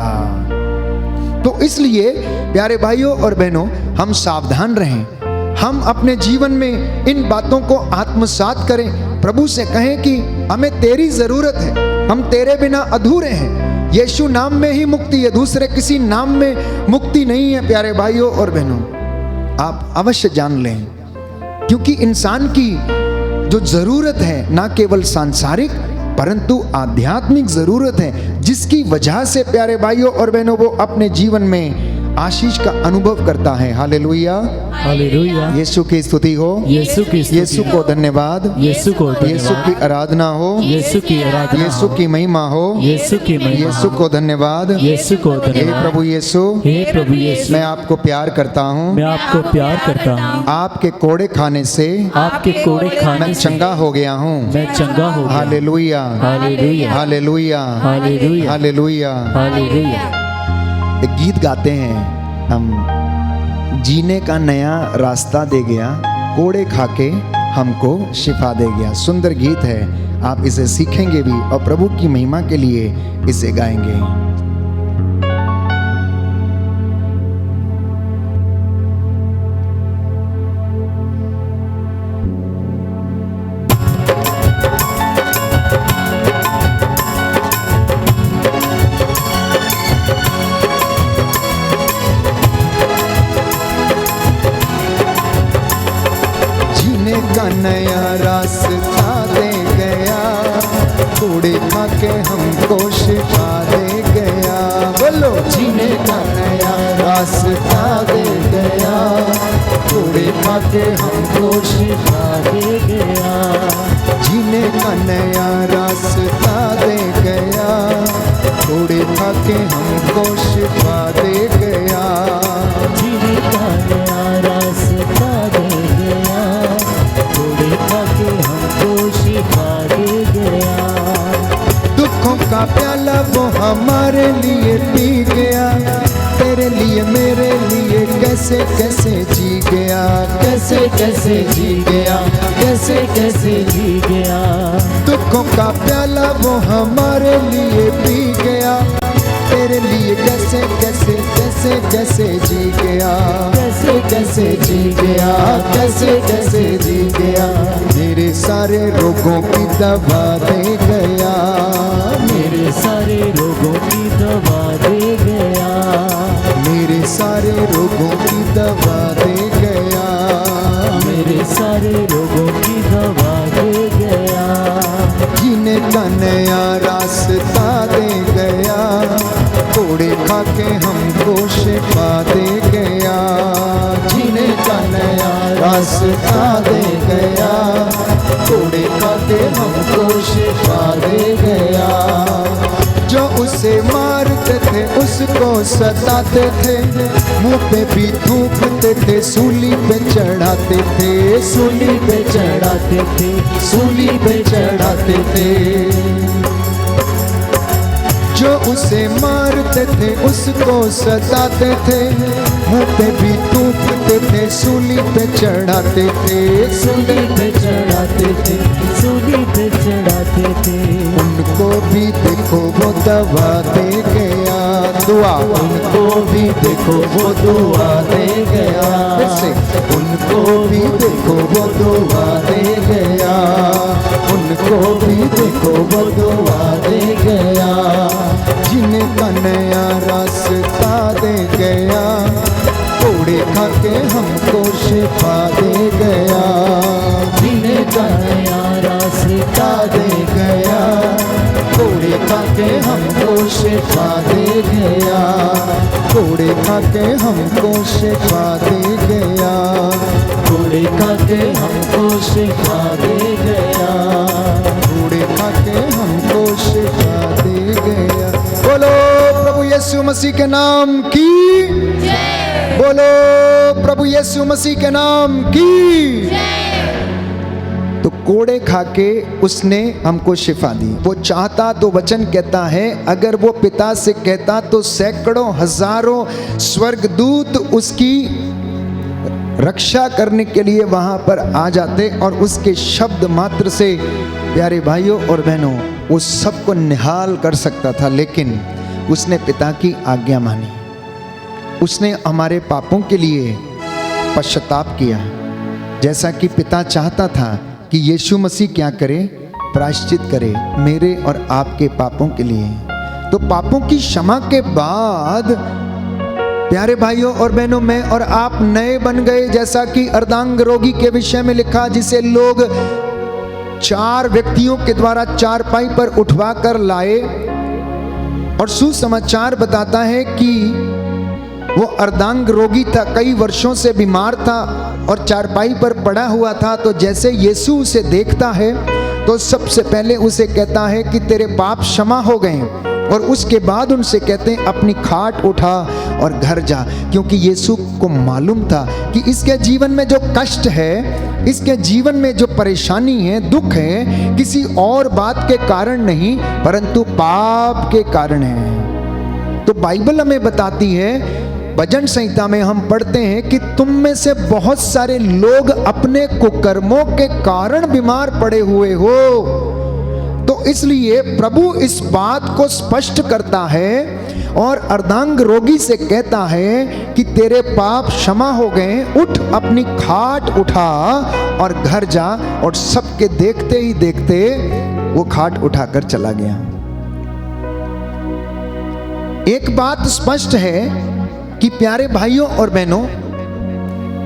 तो इसलिए प्यारे भाइयों और बहनों, हम सावधान रहें, हम अपने जीवन में इन बातों को आत्मसात करें, प्रभु से कहें कि हमें तेरी जरूरत है, हम तेरे बिना अधूरे हैं। यीशु नाम में ही मुक्ति है, दूसरे किसी नाम में मुक्ति नहीं है। प्यारे भाइयों और बहनों, आप अवश्य जान लें, क्योंकि इंसान की जो जरूरत है ना केवल सांसारिक परंतु आध्यात्मिक जरूरत है, जिसकी वजह से प्यारे भाइयों और बहनों वो अपने जीवन में आशीष का अनुभव करता है। Hallelujah, hallelujah. यीशु की स्तुति हो, यीशु की स्तुति, यीशु को धन्यवाद, यीशु को धन्यवाद, यीशु की आराधना हो, यीशु की आराधना, यीशु की महिमा हो, यीशु की महिमा, यीशु को धन्यवाद, यीशु को हे धन्यवाद। प्रभु यीशु, हे प्रभु यीशु, मैं आपको प्यार करता हूँ, मैं आपको प्यार करता हूँ, आपके कोड़े खाने से आपके कोड़े मैं खाने से चंगा हो गया हूँ। मैं चंगा हो गया। Hallelujah, hallelujah, hallelujah, hallelujah, hallelujah. Hallelujah. एक गीत गाते हैं हम, जीने का नया रास्ता दे गया, कोड़े खा के हमको शिफा दे गया। सुंदर गीत है, आप इसे सीखेंगे भी और प्रभु की महिमा के लिए इसे गाएंगे। का नया रास्ता दे गया, कूड़े खा के हमको शिफा दे गया। बोलो, जीने का नया रास्ता दे गया, कूड़े खा के हमको शिफा दे गया। जीने का नया रास्ता दे गया, कूड़े खा के हमको शिफा दे गया। जीने का नया रास्ता दे गया, कोड़े खा के हमको शिफा दे गया। दुखों का प्याला वो हमारे लिए पी गया, तेरे लिए मेरे लिए कैसे कैसे जी गया, कैसे कैसे जी गया, कैसे कैसे जी गया। दुखों का प्याला वो हमारे लिए पी गया, तेरे लिए कैसे कैसे कैसे कैसे जी गया, कैसे कैसे जी गया, कैसे कैसे जी गया। मेरे सारे रोगों की दवा दे गया, मेरे सारे रोगों की दवा दे गया, मेरे सारे रोगों की दवा दे गया, मेरे सारे रोगों की दवा दे गया। जीने का नया रास्ता दे गया, कोड़े खा के हमको शिफा दे गया। जीने का नया रास्ता दे गया, कोड़े खा के हमको शिफा दे गया। जो उसे मारते थे उसको सताते थे, मुंह पे भी थूकते थे, सूली पे चढ़ाते थे, सूली पे चढ़ाते थे, सूली पे चढ़ाते थे। जो उसे मारते थे उसको सताते थे, मुंह पे भी थूकते थे, सूली पे चढ़ाते थे, सूली पे चढ़ाते थे, सूली पे चढ़ाते थे। भी देखो वो दुआ दे गया, फिर से उनको भी देखो वो दुआ दे गया, उनको भी देखो वो दुआ दे गया, जिनका नया रास्ता दे गया, कोड़े खा के हमको शिफा दे गया, जिन्हें का नया रास्ता दे गया, कोड़े खा के हमको शिफा दे गया, कोड़े खा के हमको शिफा दे गया, कोड़े खा के हमको शिफा दे गया, कोड़े खा के हमको शिफा दे गया। बोलो प्रभु यीशु मसीह के नाम की, बोलो प्रभु यीशु मसीह के नाम की। तो कोड़े खा के उसने हमको शिफा दी। वो चाहता तो वचन कहता है, अगर वो पिता से कहता तो सैकड़ों हजारों स्वर्गदूत उसकी रक्षा करने के लिए वहां पर आ जाते और उसके शब्द मात्र से, प्यारे भाइयों और बहनों, वो सबको निहाल कर सकता था। लेकिन उसने पिता की आज्ञा मानी, उसने हमारे पापों के लिए पश्चाताप किया। जैसा कि पिता चाहता था कि यीशु मसीह क्या करे, प्रायश्चित करे मेरे और आपके पापों के लिए। तो पापों की क्षमा के बाद प्यारे भाइयों और बहनों, मैं और आप नए बन गए। जैसा कि अर्धांग रोगी के विषय में लिखा, जिसे लोग 4 व्यक्तियों के द्वारा चारपाई पर उठवा कर लाए, और सुसमाचार बताता है कि वो अर्धांग रोगी था, कई वर्षों से बीमार था और चारपाई पर पड़ा हुआ था। तो जैसे यीशु उसे देखता है तो सबसे पहले उसे कहता है कि तेरे पाप क्षमा हो गए, और उसके बाद उनसे कहते हैं अपनी खाट उठा और घर जा। क्योंकि यीशु को मालूम था कि इसके जीवन में जो कष्ट है, इसके जीवन में जो परेशानी है, दुख है, किसी और बात के कारण नहीं परंतु पाप के कारण है। तो बाइबल हमें बताती है, भजन संहिता में हम पढ़ते हैं कि तुम में से बहुत सारे लोग अपने कुकर्मों के कारण बीमार पड़े हुए हो। तो इसलिए प्रभु इस बात को स्पष्ट करता है और अर्धांग रोगी से कहता है कि तेरे पाप क्षमा हो गए, उठ अपनी खाट उठा और घर जा। और सबके देखते ही देखते वो खाट उठाकर चला गया। एक बात स्पष्ट है कि प्यारे भाइयों और बहनों,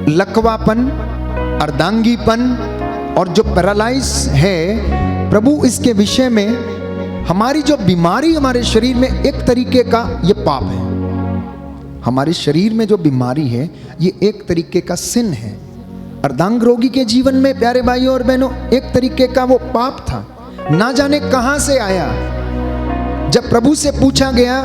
लकवापन, अर्धांगीपन और जो पैरालाइज है, प्रभु इसके विषय में, हमारी जो बीमारी हमारे शरीर में, एक तरीके का ये पाप है। हमारे शरीर में जो बीमारी है ये एक तरीके का सिन है। अर्धांग रोगी के जीवन में प्यारे भाइयों और बहनों एक तरीके का वो पाप था, ना जाने कहां से आया। जब प्रभु से पूछा गया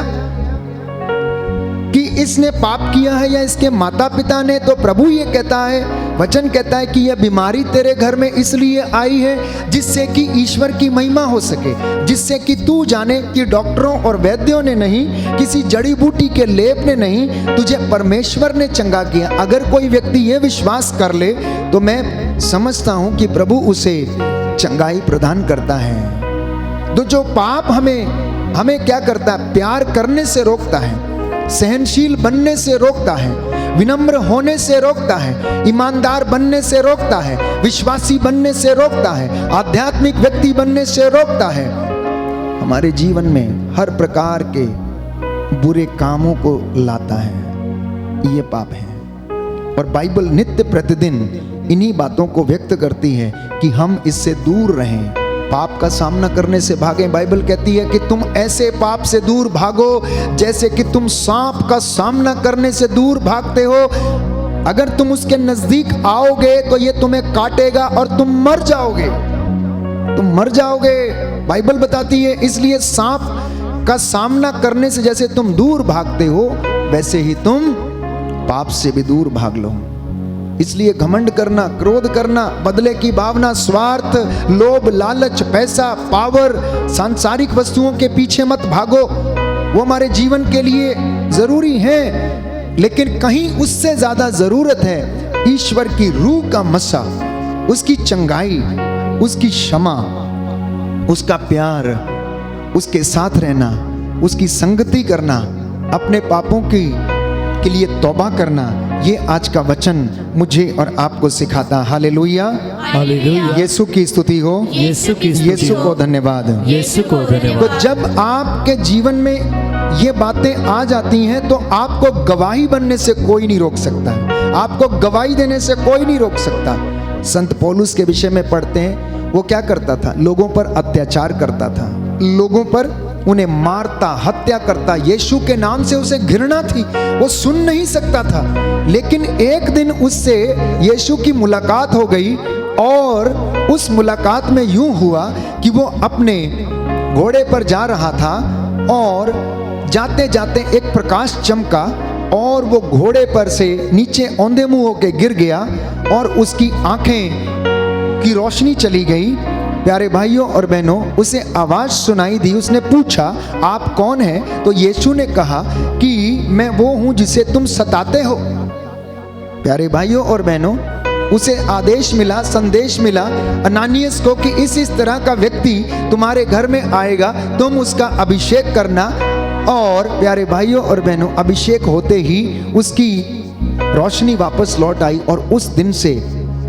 कि इसने पाप किया है या इसके माता पिता ने, तो प्रभु ये कहता है, वचन कहता है कि यह बीमारी तेरे घर में इसलिए आई है जिससे कि ईश्वर की महिमा हो सके, जिससे कि तू जाने कि डॉक्टरों और वैद्यों ने नहीं, किसी जड़ी बूटी के लेप ने नहीं, तुझे परमेश्वर ने चंगा किया। अगर कोई व्यक्ति ये विश्वास कर ले तो मैं समझता हूं कि प्रभु उसे चंगाई प्रदान करता है। तो जो पाप हमें क्या करता है, प्यार करने से रोकता है, सहनशील बनने से रोकता है, विनम्र होने से रोकता है, ईमानदार बनने से रोकता है, विश्वासी बनने से रोकता है, आध्यात्मिक व्यक्ति बनने से रोकता है। हमारे जीवन में हर प्रकार के बुरे कामों को लाता है, ये पाप है। और बाइबल नित्य प्रतिदिन इन्हीं बातों को व्यक्त करती है कि हम इससे दूर रहें, पाप का सामना करने से भागें। बाइबल कहती है कि तुम ऐसे पाप से दूर भागो जैसे कि तुम सांप का सामना करने से दूर भागते हो। अगर तुम उसके नजदीक आओगे तो ये तुम्हें काटेगा और तुम मर जाओगे, तुम मर जाओगे, बाइबल बताती है। इसलिए सांप का सामना करने से जैसे तुम दूर भागते हो, वैसे ही तुम पाप से भी दूर भाग लो। इसलिए घमंड करना, क्रोध करना, बदले की भावना, स्वार्थ, लोभ, लालच, पैसा, पावर, सांसारिक वस्तुओं के पीछे मत भागो। वो हमारे जीवन के लिए जरूरी है, लेकिन कहीं उससे ज्यादा जरूरत है ईश्वर की रूह का मसा, उसकी चंगाई, उसकी क्षमा, उसका प्यार, उसके साथ रहना, उसकी संगति करना, अपने पापों की के लिए तौबा करना, ये आज का वचन मुझे और आपको सिखाता। Hallelujah, hallelujah. यीशु की स्तुति हो, यीशु की स्तुति यीशु हो। को धन्यवाद। यीशु को धन्यवाद। तो जब आपके जीवन में ये बातें आ जाती हैं तो आपको गवाही बनने से कोई नहीं रोक सकता, आपको गवाही देने से कोई नहीं रोक सकता। संत पौलुस के विषय में पढ़ते हैं, वो क्या करता था? लोगों पर अत्याचार करता था, लोगों पर उन्हें मारता, हत्या करता। यीशु के नाम से उसे घृणा थी, वो सुन नहीं सकता था। लेकिन एक दिन उससे यीशु की मुलाकात हो गई और उस मुलाकात में यूं हुआ कि वो अपने घोड़े पर जा रहा था और जाते जाते एक प्रकाश चमका और वो घोड़े पर से नीचे औंधे मुंह होके गिर गया और उसकी आंखें की रोशनी चली गई। प्यारे भाइयों और बहनों, उसे आवाज सुनाई दी। उसने पूछा, आप कौन हैं? तो यीशु ने कहा कि मैं वो हूं जिसे तुम सताते हो। प्यारे भाइयों और बहनों, उसे आदेश मिला, संदेश मिला अनानियस को कि इस तरह का व्यक्ति तुम्हारे घर में आएगा, तुम उसका अभिषेक करना। और प्यारे भाइयों और बहनों, अभिषेक होते ही उसकी रोशनी वापस लौट आई और उस दिन से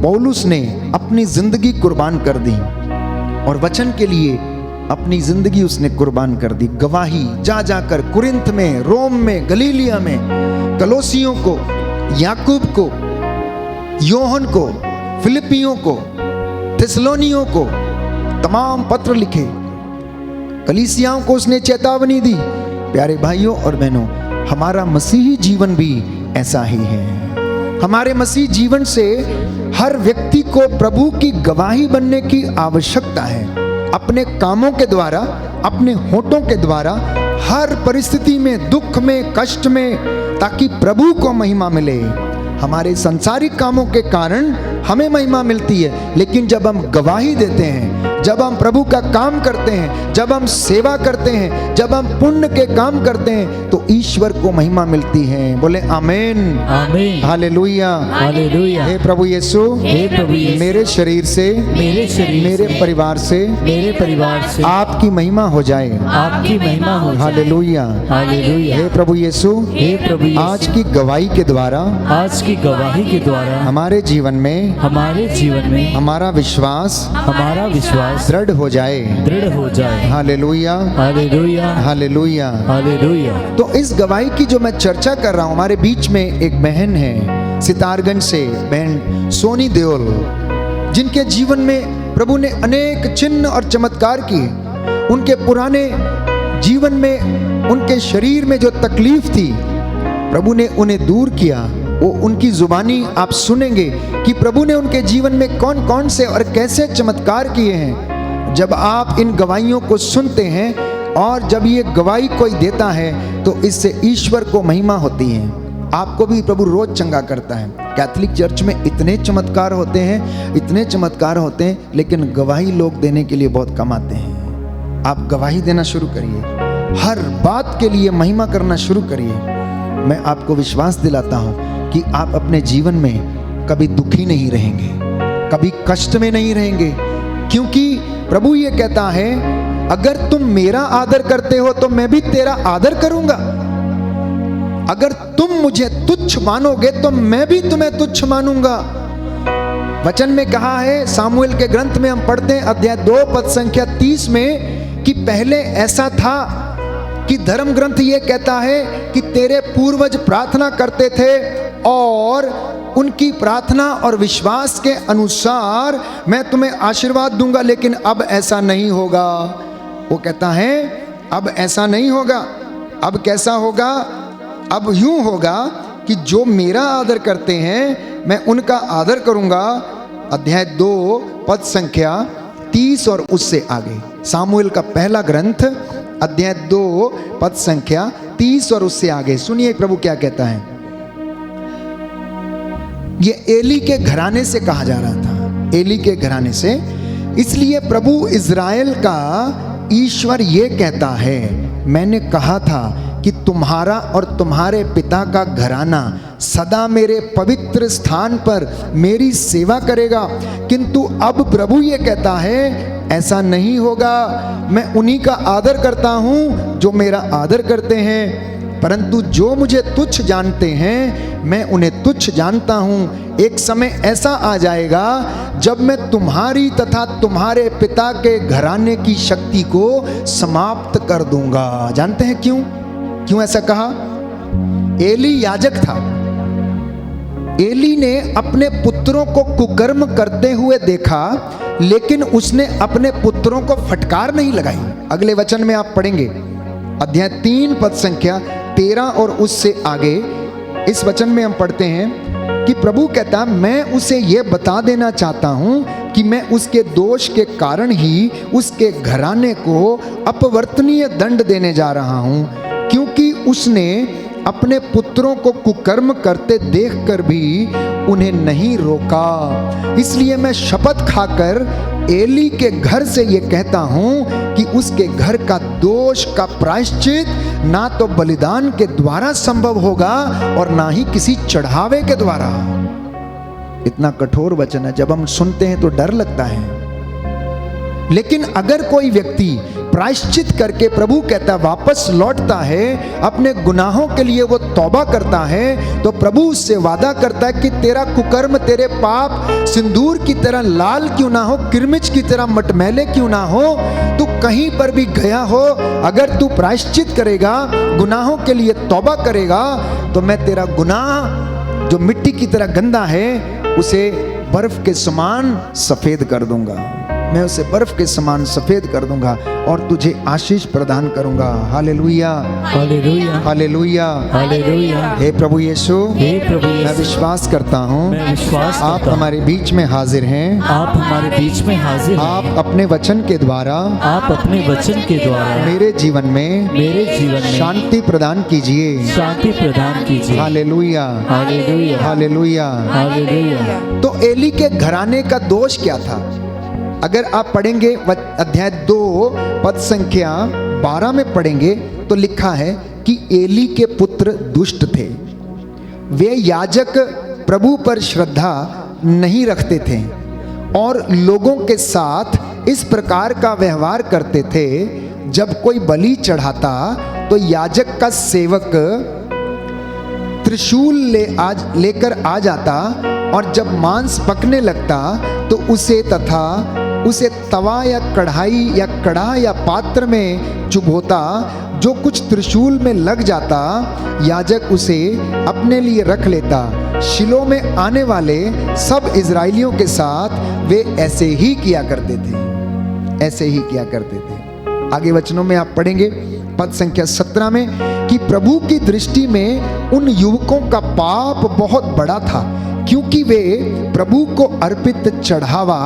पौलुस ने अपनी जिंदगी कुर्बान कर दी और वचन के लिए अपनी जिंदगी उसने कुर्बान कर दी। गवाही जा जाकर कुरिन्थ में, रोम में, गलीलिया में, कलोसियों को, याकूब को, योहन को, फिलिपियों को, थिस्सलुनीयों को तमाम पत्र लिखे। कलीसियाओं को उसने चेतावनी दी। प्यारे भाइयों और बहनों, हमारा मसीही जीवन भी ऐसा ही है। हमारे मसीह जीवन से हर व्यक्ति को प्रभु की गवाही बनने की आवश्यकता है। अपने कामों के द्वारा, अपने होठों के द्वारा, हर परिस्थिति में, दुख में, कष्ट में, ताकि प्रभु को महिमा मिले। हमारे सांसारिक कामों के कारण हमें महिमा मिलती है, लेकिन जब हम गवाही देते हैं, जब हम प्रभु का काम करते हैं, जब हम सेवा करते हैं, जब हम पुण्य के काम करते हैं, तो ईश्वर को महिमा मिलती है। बोले आमीन, आमीन, हालेलुया, हालेलुया। हे प्रभु यीशु, हे प्रभु यीशु, मेरे शरीर से, मेरे शरीर मेरे से, परिवार से, मेरे परिवार से आपकी महिमा हो जाए। आपकी महिमा हो जाए। Hallelujah, hallelujah. हे प्रभु यीशु, हे प्रभु यीशु, आज की गवाही के द्वारा, आज की गवाही के द्वारा हमारे जीवन में, हमारे जीवन में हमारा विश्वास हमारा विश्वास दृढ़ हो जाए। दृढ़ हो जाए। Hallelujah, hallelujah, hallelujah. हालेलुया। तो इस गवाही की जो मैं चर्चा कर रहा हूं, हमारे बीच में एक बहन है सितारगंज से, बहन सोनी देओल, जिनके जीवन में प्रभु ने अनेक चिन्ह और चमत्कार किए। उनके पुराने जीवन में, उनके शरीर में जो तकलीफ थी, प्रभु ने उन्हें दूर किया। वो उनकी जुबानी आप सुनेंगे कि प्रभु ने उनके जीवन में कौन कौन से और कैसे चमत्कार किए हैं। जब आप इन गवाहियों को सुनते हैं और जब ये गवाही कोई देता है तो इससे ईश्वर को महिमा होती है। आपको भी प्रभु रोज चंगा करता है। कैथोलिक चर्च में इतने चमत्कार होते हैं, इतने चमत्कार होते हैं, लेकिन गवाही लोग देने के लिए बहुत कम आते हैं। आप गवाही देना शुरू करिए, हर बात के लिए महिमा करना शुरू करिए। मैं आपको विश्वास दिलाता हूं कि आप अपने जीवन में कभी दुखी नहीं रहेंगे, कभी कष्ट में नहीं रहेंगे, क्योंकि प्रभु ये कहता है, अगर तुम मेरा आदर करते हो तो मैं भी तेरा आदर करूंगा। अगर तुम मुझे तुच्छ मानोगे तो मैं भी तुम्हें तुच्छ मानूंगा। वचन में कहा है, सामुएल के ग्रंथ में हम पढ़ते हैं अध्याय 2 पद संख्या 30 में, कि पहले ऐसा था कि धर्म ग्रंथ ये कहता है कि तेरे पूर्वज प्रार्थना करते थे और उनकी प्रार्थना और विश्वास के अनुसार मैं तुम्हें आशीर्वाद दूंगा, लेकिन अब ऐसा नहीं होगा। वो कहता है अब ऐसा नहीं होगा। अब कैसा होगा? अब यूं होगा कि जो मेरा आदर करते हैं मैं उनका आदर करूंगा। अध्याय 2 पद संख्या 30 और उससे आगे, सामुएल का पहला ग्रंथ अध्याय 2 पद संख्या 30 और उससे आगे सुनिए प्रभु क्या कहता है। ये एली के घराने से कहा जा रहा था, एली के घराने से। इसलिए प्रभु इज़राइल का ईश्वर ये कहता है, मैंने कहा था कि तुम्हारा और तुम्हारे पिता का घराना सदा मेरे पवित्र स्थान पर मेरी सेवा करेगा, किंतु अब प्रभु ये कहता है ऐसा नहीं होगा। मैं उन्हीं का आदर करता हूं जो मेरा आदर करते हैं परंतु जो मुझे तुच्छ जानते हैं मैं उन्हें तुच्छ जानता हूँ। एक समय ऐसा आ जाएगा जब मैं तुम्हारी तथा तुम्हारे पिता के घराने की शक्ति को समाप्त कर दूंगा। जानते हैं क्यों? क्यों ऐसा कहा? एली याजक था। एली ने अपने पुत्रों को कुकर्म करते हुए देखा, लेकिन उसने अपने पुत्रों को फटकार नहीं लगाई। अगले वचन में आप पढ़ेंगे, अध्याय 3 पद संख्या 13 और उससे आगे इस वचन में हम पढ़ते हैं कि प्रभु कहता, मैं उसे ये बता देना चाहता हूं कि मैं उसके दोष के कारण ही उसके घराने को अपवर्तनीय दंड देने जा रहा हूं, क्योंकि उसने अपने पुत्रों को कुकर्म करते देखकर भी उन्हें नहीं रोका। इसलिए मैं शपथ खाकर एली के घर से ये कहता हूं कि उसके घर का दोष का प्रायश्चित ना तो बलिदान के द्वारा संभव होगा और ना ही किसी चढ़ावे के द्वारा। इतना कठोर वचन है, जब हम सुनते हैं तो डर लगता है। लेकिन अगर कोई व्यक्ति प्रायश्चित करके, प्रभु कहता वापस लौटता है, अपने गुनाहों के लिए वो तौबा करता है, तो प्रभु उससे वादा करता है कि तेरा कुकर्म, तेरे पाप सिंदूर की तरह लाल क्यों ना हो, किरमिच की तरह मटमैले क्यों ना हो, तू कहीं पर भी गया हो, अगर तू प्रायश्चित करेगा, गुनाहों के लिए तौबा करेगा, तो मैं तेरा गुनाह जो मिट्टी की तरह गंदा है उसे बर्फ के समान सफेद कर दूंगा। मैं उसे बर्फ के समान सफेद कर दूंगा और तुझे आशीष प्रदान करूंगा। Hallelujah, hallelujah, hallelujah, hallelujah. हे प्रभु यीशु, हे प्रभु मैं यीशु, विश्वास करता हूँ मैं विश्वास आप करता हूँ, हमारे बीच में हाजिर हैं। आप हमारे बीच में हाजिर हैं। आप अपने वचन के द्वारा, आप अपने वचन के द्वारा मेरे जीवन में शांति प्रदान कीजिए। शांति प्रदान कीजिए। Hallelujah, hallelujah, hallelujah. हालेलुया। तो एली के घराने का दोष क्या था? अगर आप पढ़ेंगे अध्याय 2 पद संख्या 12 में पढ़ेंगे तो लिखा है कि एली के पुत्र दुष्ट थे। वे याजक प्रभु पर श्रद्धा नहीं रखते थे और लोगों के साथ इस प्रकार का व्यवहार करते थे, जब कोई बलि चढ़ाता तो याजक का सेवक त्रिशूल लेकर आ जाता और जब मांस पकने लगता तो उसे तवा या कढ़ाई या कड़ा या पात्र में चुभोता। जो कुछ त्रिशूल में लग जाता याजक उसे अपने लिए रख लेता। शिलो में आने वाले सब इजराइलियों के साथ वे ऐसे ही किया करते थे, ऐसे ही किया करते थे। आगे वचनों में आप पढ़ेंगे पद संख्या 17 में कि प्रभु की दृष्टि में उन युवकों का पाप बहुत बड़ा था, क्योंकि वे प्रभु को अर्पित चढ़ावा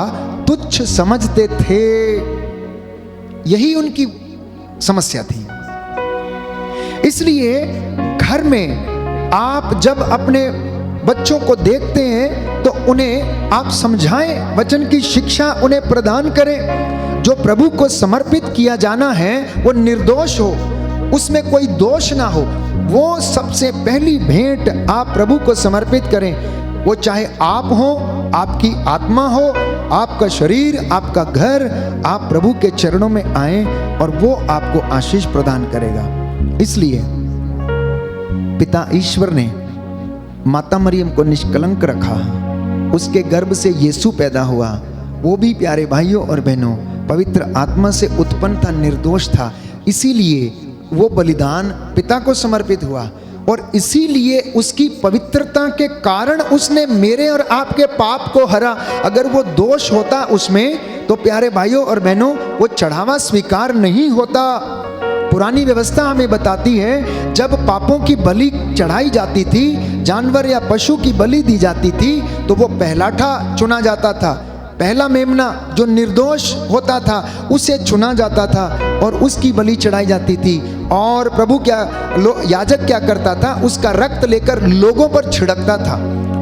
तुच्छ समझते थे। यही उनकी समस्या थी। इसलिए घर में आप जब अपने बच्चों को देखते हैं तो उन्हें आप समझाएं, वचन की शिक्षा उन्हें प्रदान करें। जो प्रभु को समर्पित किया जाना है वो निर्दोष हो, उसमें कोई दोष ना हो। वो सबसे पहली भेंट आप प्रभु को समर्पित करें। वो चाहे आप हो, आपकी आत्मा हो, आपका शरीर, आपका घर, आप प्रभु के चरणों में आए और वो आपको आशीष प्रदान करेगा। इसलिए पिता ईश्वर ने माता मरियम को निष्कलंक रखा, उसके गर्भ से यीशु पैदा हुआ। वो भी प्यारे भाइयों और बहनों पवित्र आत्मा से उत्पन्न था, निर्दोष था। इसीलिए वो बलिदान पिता को समर्पित हुआ और इसीलिए उसकी पवित्रता के कारण उसने मेरे और आपके पाप को हरा। अगर वो दोष होता उसमें तो प्यारे भाइयों और बहनों वो चढ़ावा स्वीकार नहीं होता। पुरानी व्यवस्था हमें बताती है जब पापों की बलि चढ़ाई जाती थी, जानवर या पशु की बलि दी जाती थी, तो वो पहलाठा चुना जाता था। पहला मेमना जो निर्दोष होता था उसे चुना जाता था और उसकी बलि चढ़ाई जाती थी। और प्रभु याजक क्या करता था, उसका रक्त लेकर लोगों पर छिड़कता था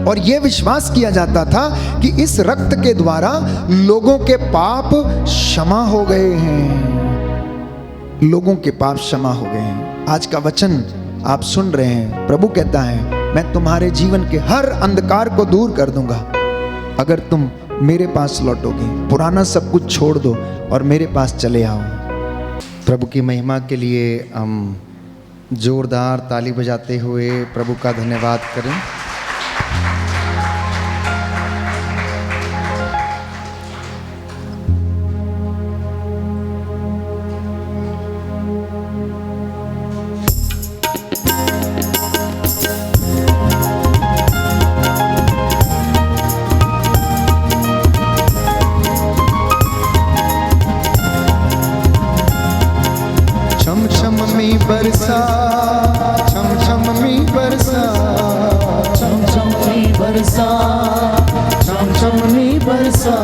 और यह विश्वास किया जाता था कि इस रक्त के द्वारा लोगों के पाप क्षमा हो गए हैं, लोगों के पाप क्षमा हो गए हैं। आज का वचन आप सुन रहे हैं, प्रभु कहता है मैं तुम्हारे जीवन के हर अंधकार को दूर कर दूंगा अगर तुम मेरे पास लौटोगे। पुराना सब कुछ छोड़ दो और मेरे पास चले आओ। प्रभु की महिमा के लिए हम जोरदार ताली बजाते हुए प्रभु का धन्यवाद करें। छम छम मी बरसा, छम छम मी बरसा, छम छम मी बरसा, छम छम मी बरसा,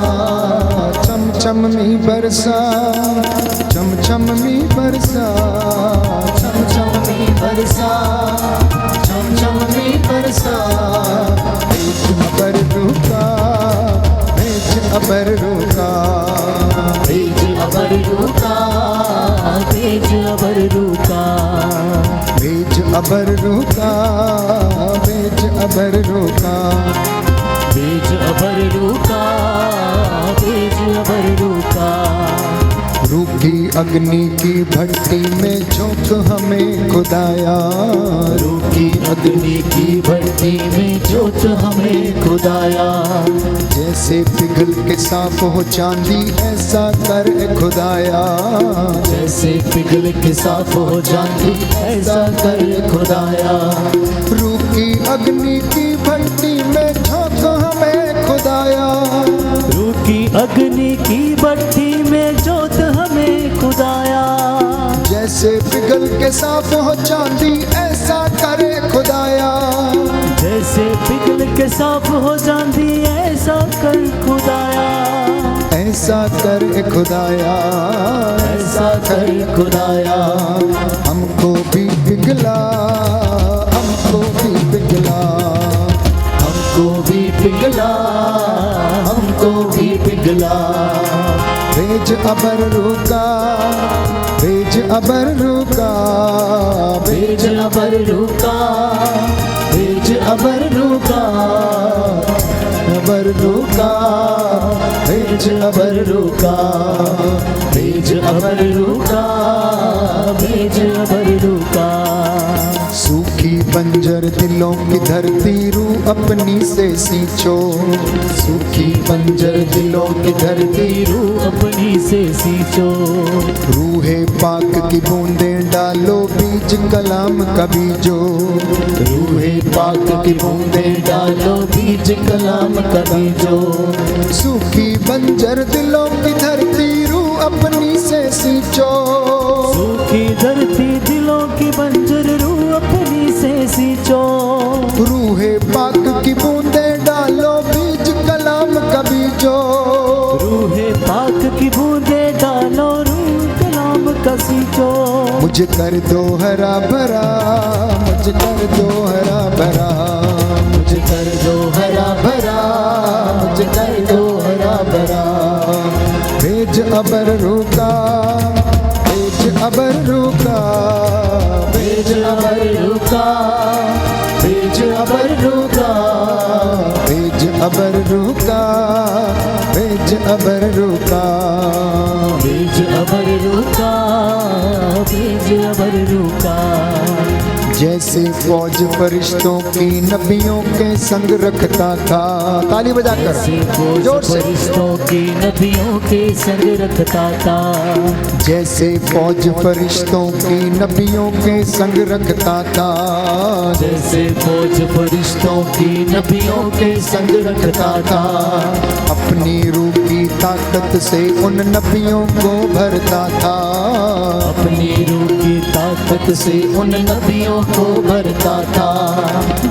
छम छम मी बरसा, छम छम मी बरसा, छम छम मी बरसा, छम छम मी बरसा। भेज अबर रुका, भेज अबर रुका, भेज अबर रुका, भेज अबर रुका, भेज अबर रुका, भेज अबर रुका, भेज अबर रुका, भेज अबर रुका। रूखी अग्नि की भट्टी में झोंक हमें खुदाया, रूखी अग्नि की भट्टी में जोत हमें खुदाया। जैसे पिघल के साफ हो चांदी ऐसा कर ए खुदाया, जैसे पिघल के साफ हो चांदी ऐसा कर खुदाया। रूखी अग्नि की भट्टी में झोंक हमें खुदाया, रूखी अग्नि की भट्टी में जोत हमें खुदाया। जैसे पिघल के साफ हो चांदी ऐसा करे खुदाया, जैसे पिघल के साफ हो चांदी ऐसा कर खुदाया। ऐसा कर ए खुदाया, ऐसा कर खुदाया। हमको भी पिघला, हमको भी पिघला, हमको भी पिघला, हमको भी पिघला। भेज अबर रुका, भेज अबर रुका, भेज अबर रुका, भेज अबर रुका, अबर रुका, भेज अबर रुका, भेज अबर रुका, भेज अबर रुका। सूखी बंजर दिलों की धरती रू अपनी से सींचो, सूखी बंजर दिलों की धरती रू अपनी से सींचो। रूहे पाक की बूंदें डालो बीज कलाम का बीजो, रूहे पाक की बूंदें डालो बीज कलाम का बीजो। सूखी बंजर दिलों की धरती रू अपनी से सींचो, सूखी धरती दिलों की बंजर रू अपनी से सींचो। रूहे पाक की बूंदें डालो बीज कलाम का बीजो, रूहे पाक की बूंदें डालो रूह कलाम का सींचो। मुझे कर दो हरा भरा, मुझे कर दो हरा भरा, मुझे कर दो हरा भरा, मुझे कर दो हरा भरा। भेज अबर रुका, भेज अबर रुका, भेज अबर रुका, भेज अबर रुका, भेज अबर रुका, भेज अबर रुका। भेज अबर रुका, भेज अबर रुका। जैसे फौज फरिश्तों की नबियों के संग रखता था, ताली बजाकर जैसे फौज जोर से। फरिश्तों की नबियों के संग रखता था, जैसे फौज फरिश्तों की नबियों के संग रखता था, जैसे फौज फरिश्तों की नबियों के संग रखता था। अपनी रूह की ताकत से उन नबियों को भरता था, अपनी रूह की ताकत से उन नबियों को भरता था।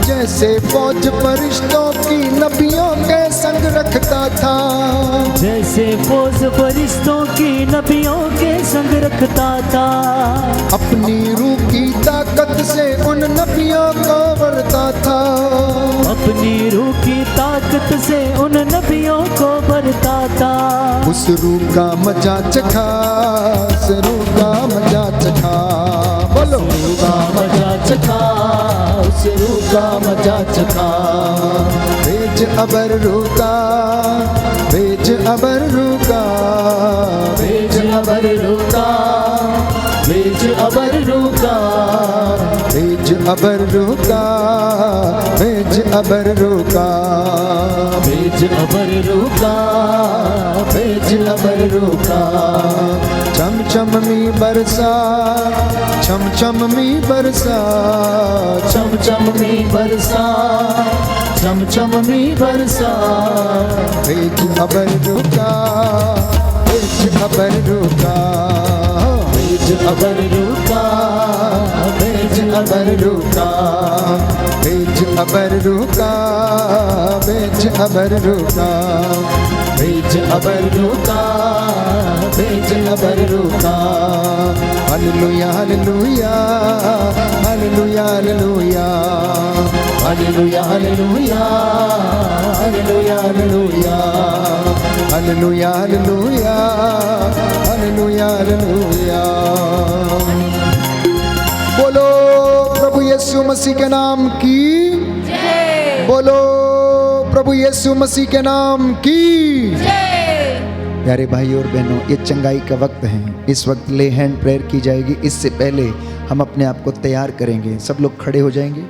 जैसे फौज फरिश्तों की नबियों के संग रखता था, जैसे फौज फरिश्तों की नबियों के संग रखता था। अपनी रूह की ताकत से उन नबियों को भरता था, अपनी रूह की ताकत से उन नबियों को भरता था। उस रूह का मजा चखा, उस रूह का मजा चखा, बोलो रूह का मजा चखा, उस रूह का मजा चखा। भेज अबर रूह का, भेज अबर रूह का, भेज अबर रूह का, भेज अबर रूह का, अबर रुका, भेज अबर रुका, भेज अबर रुका, भेज अबर रुका। चम चम मी बरसा, चम चम मी बरसा, चम चम मी बरसा, चम चम मी बरसा। भेज अबर रुका, भेज अबर रुका, भेज अबर रुका, भेज अबर रुका, भेज अबर रुका, भेज अबर रुका, भेज अबर रुका, भेज अबर रुका। Hallelujah hallelujah hallelujah hallelujah hallelujah hallelujah hallelujah hallelujah. Hallelujah hallelujah hallelujah hallelujah. बोलो प्रभु यीशु मसीह के नाम की, बोलो प्रभु यीशु मसीह के नाम की। प्यारे भाई और बहनों, ये चंगाई का वक्त है। इस वक्त ले हैंड प्रेयर की जाएगी। इससे पहले हम अपने आप को तैयार करेंगे। सब लोग खड़े हो जाएंगे।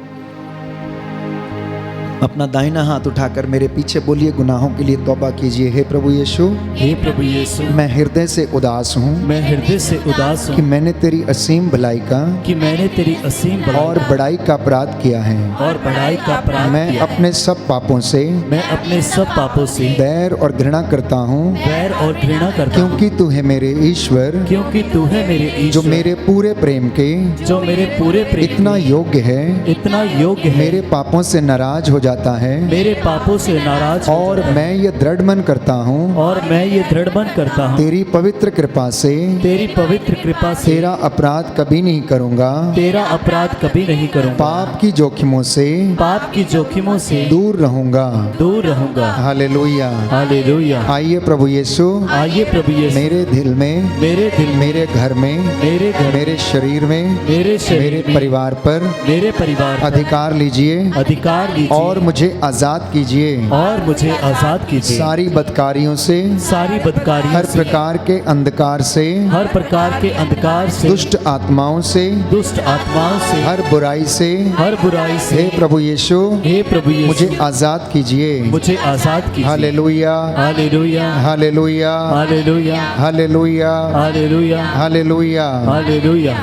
अपना दाहिना हाथ उठाकर मेरे पीछे बोलिए, गुनाहों के लिए तौबा कीजिए। हे प्रभु यीशु, हे प्रभु यीशु, मैं हृदय से उदास हूँ मैं हृदय से उदास कि हूँ मैंने तेरी असीम भलाई का कि मैंने तेरी असीम भलाई और बड़ाई का अपराध किया है। और बड़ाई का अपराध मैं किया। अपने सब पापों से मैं अपने सब पापों से बैर और घृणा करता हूँ, बैर और घृणा करता हूँ, क्योंकि तू है मेरे ईश्वर, क्योंकि तू है मेरे जो ईश्वर, मेरे पूरे प्रेम के जो मेरे पूरे प्रेम इतना योग्य है, इतना योग्य है, मेरे पापों से नाराज हो जाता है। मेरे पापों से नाराज हो और जाता है। मैं ये दृढ़ मन करता हूँ, और मैं ये दृढ़ मन करता हूँ तेरी पवित्र कृपा से तेरी पवित्र कृपा से तेरा अपराध कभी नहीं करूँगा, तेरा अपराध कभी नहीं करूँगा, पाप की जोखिमों से पाप की जोखिमों से दूर रहूँगा। दूर रहूंगा। हालेलुया। हालेलुया। आइए प्रभु यीशु, आइए प्रभु यीशु, मेरे दिल में, मेरे दिल में, मेरे घर में, मेरे घर, मेरे शरीर में, मेरे शरीर मेरे में, परिवार पर मेरे परिवार पर अधिकार लीजिए अधिकार लीजिए और मुझे आजाद कीजिए और मुझे आजाद कीजिए सारी बदकारियों से, सारी बदकारियों हर से, प्रकार के अंधकार से, हर प्रकार के अंधकार से, दुष्ट आत्माओं से, दुष्ट आत्माओं से, हर बुराई से। हर बुराई से। हे प्रभु यीशु, हे प्रभु यीशु, मुझे आजाद कीजिए। मुझे आजाद कीजिए। Hallelujah hallelujah. Hallelujah hallelujah. Hallelujah hallelujah. Hallelujah. Hallelujah.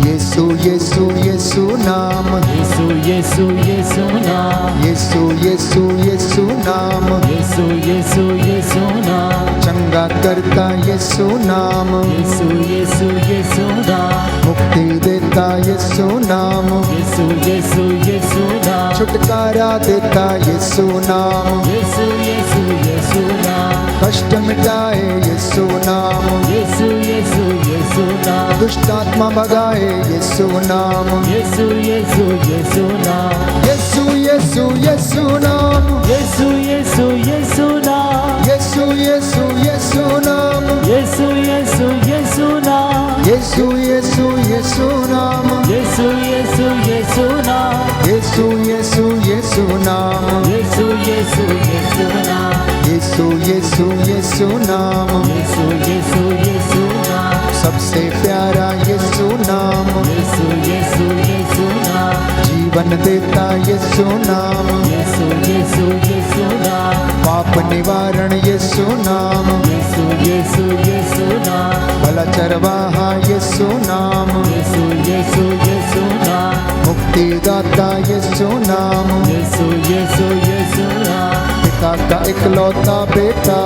Yeshu Yeshu Yeshu नाम, यीशु यीशु यीशु नाम, यीशु यीशु यीशु नाम, यीशु यीशु यीशु नाम, चंगा करता यीशु नाम, यीशु यीशु यीशु नाम, मुक्ति देता यीशु नाम, यीशु यीशु यीशु नाम, छुटकारा देता यीशु नाम, यीशु यीशु यीशु नाम, कष्ट मिटाए यीशु नाम, यीशु यीशु यीशु नाम, दुष्ट आत्मा भगाए यीशु नाम, यीशु यीशु यीशु नाम, यीशु यीशु यीशु नाम, यीशु यीशु यीशु नाम, यीशु यीशु यीशु नाम, यीशु यीशु यीशु नाम, यीशु यीशु यीशु नाम, यीशु यीशु यीशु नाम, यीशु यीशु यीशु नाम, यीशु यीशु यीशु नाम, यीशु यीशु यीशु नाम, यीशु यीशु यीशु नाम, सबसे प्यारा यीशु नाम, यीशु यीशु यीशु नाम, जीवन देता यीशु नाम, यीशु यीशु यीशु नाम, पाप निवारण यीशु नाम, यीशु यीशु यीशु नाम, भला चरवाहा यीशु नाम, यीशु यीशु यीशु नाम, मुक्ति दाता यीशु नाम, यीशु यीशु यीशु नाम, पिता का इकलौता बेटा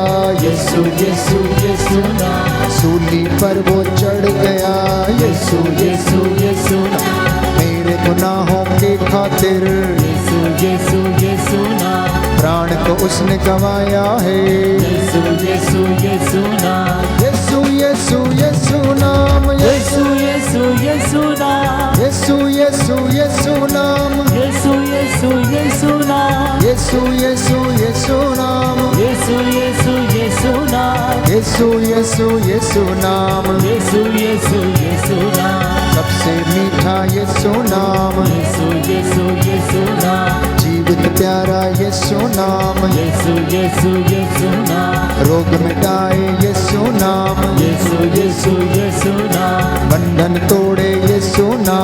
यीशु यीशु यीशु नाम, सूली पर वो चढ़ गया यीशु यीशु यीशु नाम, मेरे गुनाहों के खातिर, यीशु यीशु यीशु नाम, प्राण को उसने गंवाया है। यीशु यीशु यीशु नाम, यीशु यीशु यीशु नाम, यीशु यीशु यीशु नाम, यीशु यीशु यीशु नाम, यीशु यीशु यीशु नाम, यीशु यीशु यीशु नाम, यीशु यीशु यीशु नाम, यीशु यीशु यीशु नाम, यीशु यीशु यीशु नाम, सबसे मीठा यीशु नाम, यीशु यीशु यीशु नाम, जीवित प्यारा यीशु नाम, यीशु यीशु यीशु नाम, रोग मिटाए यीशु नाम, यीशु यीशु यीशु नाम, बंधन तोड़े यीशु नाम,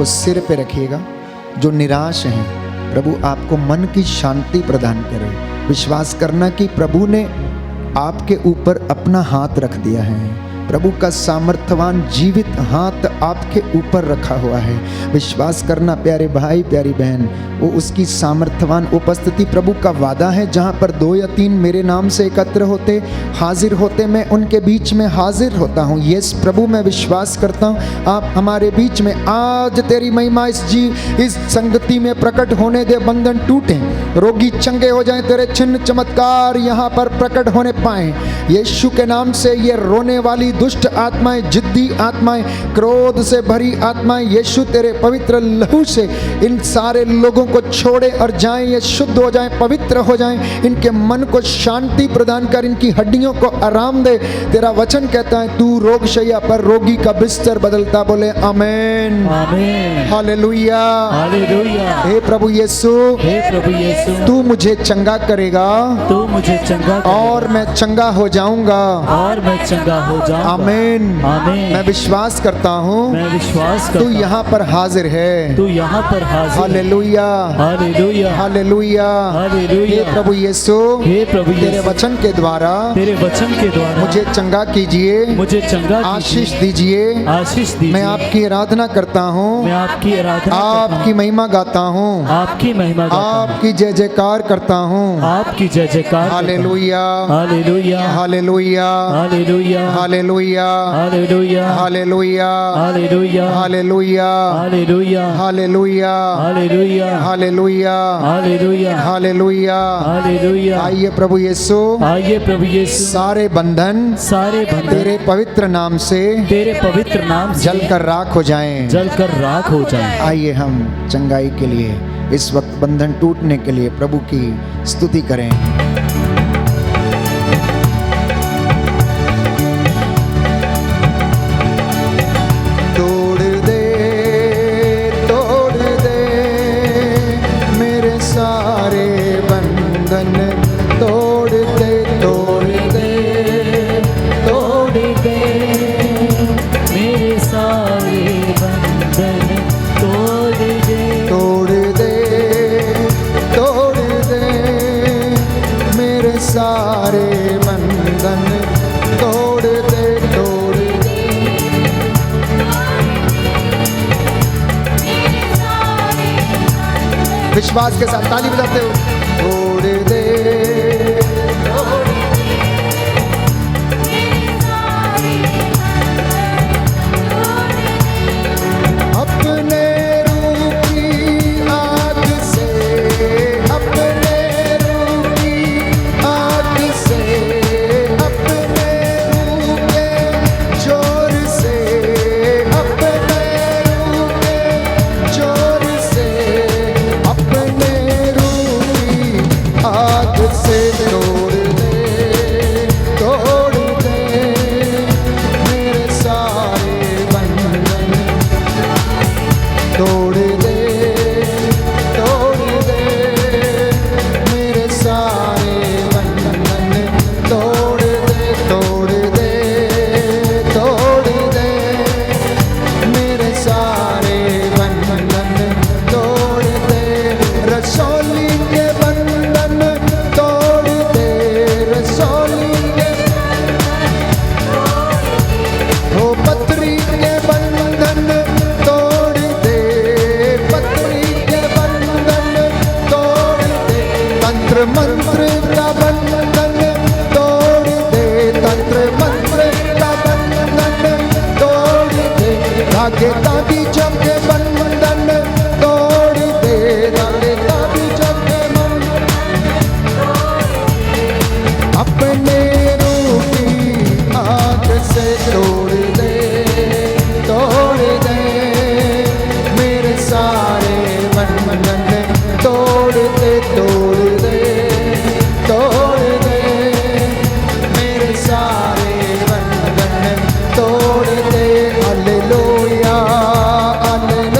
को सिर पे रखिएगा। जो निराश हैं, प्रभु आपको मन की शांति प्रदान करे। विश्वास करना कि प्रभु ने आपके ऊपर अपना हाथ रख दिया है। प्रभु का सामर्थ्यवान जीवित हाथ आपके ऊपर रखा हुआ है। विश्वास करना प्यारे भाई प्यारी बहन, वो उसकी सामर्थ्यवान उपस्थिति प्रभु का वादा है। जहाँ पर 2 या 3 मेरे नाम से एकत्र होते, हाजिर होते, मैं उनके बीच में हाजिर होता हूँ। यस प्रभु, मैं विश्वास करता हूँ आप हमारे बीच में आज तेरी महिमा इस संगति में प्रकट होने दे। बंधन टूटे, रोगी चंगे हो जाएं, तेरे चिन्ह चमत्कार यहाँ पर प्रकट होने पाए। यीशु के नाम से ये रोने वाली दुष्ट आत्माएं, जिद्दी आत्माएं, क्रोध से भरी आत्माएं, यीशु तेरे पवित्र लहू से इन सारे लोगों को छोड़े और जाएं, ये शुद्ध हो जाएं, पवित्र हो जाएं। इनके मन को शांति प्रदान कर, इनकी हड्डियों को आराम दे। तेरा वचन कहता है तू रोगशैया पर रोगी का बिस्तर बदलता। बोले आमीन, आमीन, हालेलुया, हालेलुया। हे प्रभु यीशु, हे प्रभु यीशु, तू मुझे चंगा करेगा तू मुझे चंगा करेगा और मैं चंगा हो जाऊंगा। और मैं चंगा हो जाऊंगा। आमीन, आमीन। मैं विश्वास करता हूँ मैं विश्वास करता तू हूँ यहाँ पर हाजिर है। तू यहाँ पर हाजिर है। Hallelujah, hallelujah, hallelujah, hallelujah. हे प्रभु यीशु, हे प्रभु तेरे यीशु, वचन के द्वारा तेरे वचन के द्वारा मुझे चंगा कीजिए, मुझे चंगा आशीष दीजिए। आशीष दीजिए। मैं आपकी आराधना करता हूँ, मैं आपकी आराधना आपकी महिमा गाता हूँ, आपकी महिमा गाता हूँ, आपकी जय जयकार करता हूँ। आपकी जय जयकार करता हूँ। Hallelujah, hallelujah, hallelujah, hallelujah, hallelujah, hallelujah, hallelujah, hallelujah, hallelujah, hallelujah, hallelujah, hallelujah, hallelujah, hallelujah, hallelujah. Hallelujah. आइए प्रभु यीशु, आइए प्रभु यीशु, सारे बंधन सारे बंधन तेरे पवित्र नाम से तेरे पवित्र नाम से जलकर राख हो जाएं। जलकर राख हो जाए। आइए हम चंगाई के लिए, इस वक्त बंधन टूटने के लिए प्रभु की स्तुति करें। तोड़ दे, तोड़ दे मेरे सारे बंधन, तोड़ दे, तोड़ दे, तोड़ दे मेरे सारे बंधन, तोड़ दे, तोड़ दे, तोड़ दे मेरे सारे बंधन, तोड़ दे, तोड़ दे। विश्वास के साथ ताली बजाते हो। तोड़ दे, अपने रूप की आग से, अपने रूप की आग से, अपने रूप के जोर से, अपने रूप के जोर से, अपने रूप की आग से तोड़ दे, तोड़ दे मेरे सारे बंधन, तोड़ दे, तोड़ दे मेरे सारे बंधन, तोड़ दे, तोड़ दे, तोड़ दे मेरे सारे बंधन, तोड़ दे रसौली के बंधन, तोड़ दे रसौली के, ओ पत्री के बंधन तोड़ दे, पत्री के बंधन तोड़ दे, तंत्र मंत्र का बंधन तोड़ दे, तंत्र मंत्र का बंधन तोड़ दे, धागे ताबीजों के बंधन तोड़ दे, धागे ताबीजों के बंधन, अपने रूप की आग से तोड़ दे, तोड़ दे मेरे सारे बंधन, तोड़ दे, तोड़ दे, तोड़ दे मेरे सारे बंधन, तोड़ दे। Hallelujah, hallelujah.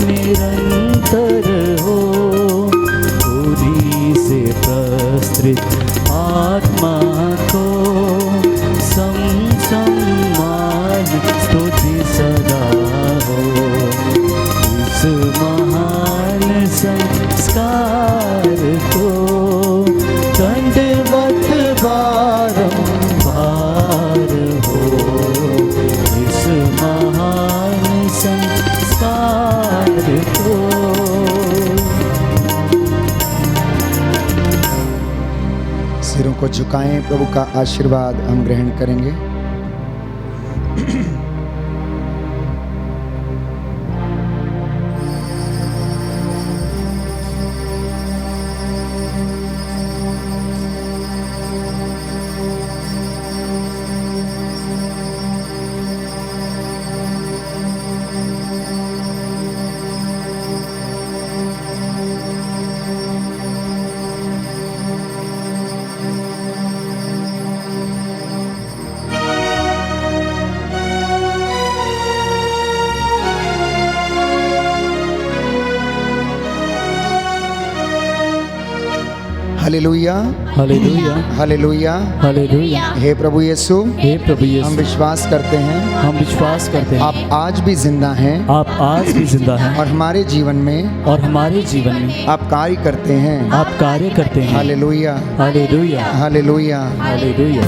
निरंतर हो, बुद्धि से प्रस्तुत आत्मा को सम्मान स्तुति सदा हो। इस महान संस्कार को दंडवत बारंबार हो। इस महान संस्कार को सिरों को झुकाएं, प्रभु का आशीर्वाद हम ग्रहण करेंगे। Hallelujah, hallelujah, hallelujah. हालेलुया। हे प्रभु यीशु, हे प्रभु हम यीशु, विश्वास करते हैं हम विश्वास करते हैं आप आज भी जिंदा हैं आप आज भी जिंदा हैं और हमारे जीवन में और हमारे जीवन में आप कार्य करते हैं। आप कार्य करते हैं। Hallelujah, hallelujah, hallelujah. हालेलुया।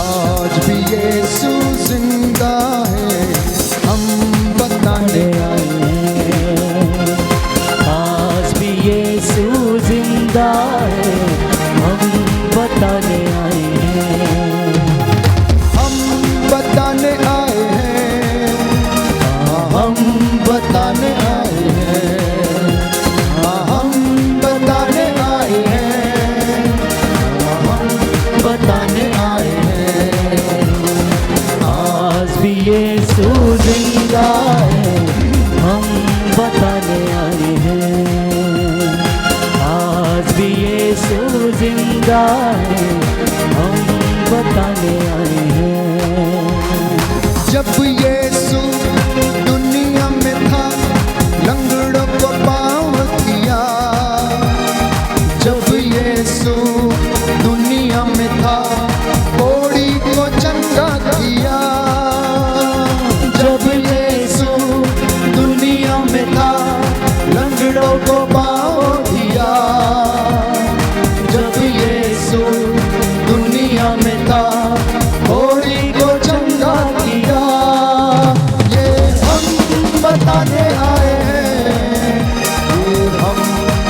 आज भी यीशु जिंदा है, हम बताने आज भी यीशु जिंदा है, हम बताने आए हैं। हम बताने आए हैं, हम बताने आए हैं, हम बताने आए हैं, हम बताने आए हैं। आज भी यीशु जिंदा है, हम बताने आए हैं। आज भी यीशु जिंदा है, हम बताने आए हैं। जब यीशु दुनिया में था, लंगड़ों को पाँव किया। जब यीशु दुनिया में था, कोढ़ी को चंगा किया। जब यीशु दुनिया में था, लंगड़ों को पाँव दिया। जब यीशु दुनिया में था, कोढ़ी को चंगा किया। ये हम बताने आए हैं, ये हम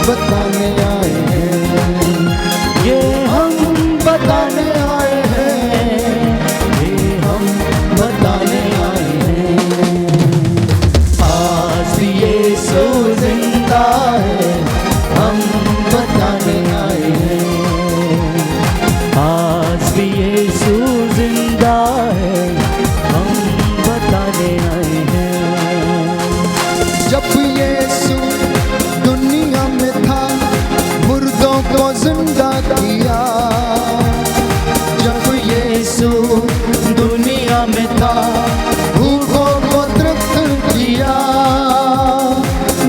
बताने आए हैं, ये हम बताने आए हैं, ये हम बताने आए हैं। आज भी यीशु जिंदा है, हम बताने आए हैं। आज भी यीशु जिंदा है, हम बताने आए हैं। जब यीशु दुनिया में था, मुर्दों को जिंदा किया। जब यीशु दुनिया में था, भूखों को तृप्त किया।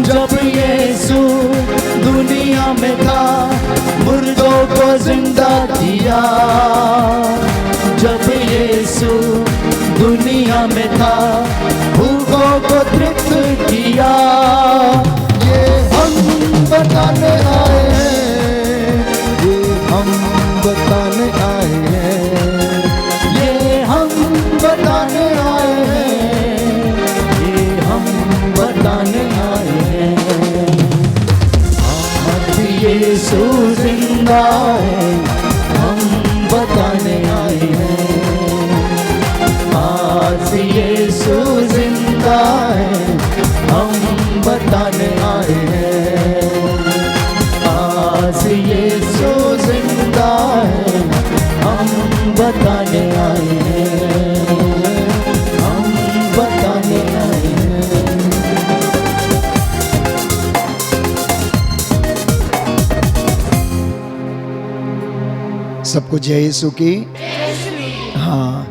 जब यीशु दुनिया में था, मुर्दों को जिंदा किया। जब यीशु दुनिया में था, भूखों को तृप्त किया। ये हम बताने आए हैं, ये हम बताने आए हैं, ये हम बताने आए हैं, ये हम बताने आए हैं। आज भी यीशु जिंदा है, हम बताने आए हैं। आज भी यीशु जिंदा है, हम बताने आए हैं। आज भी यीशु जिंदा है, हम बताने आए हैं, हम बताने आए हैं। सबको जय यीशु की हाँ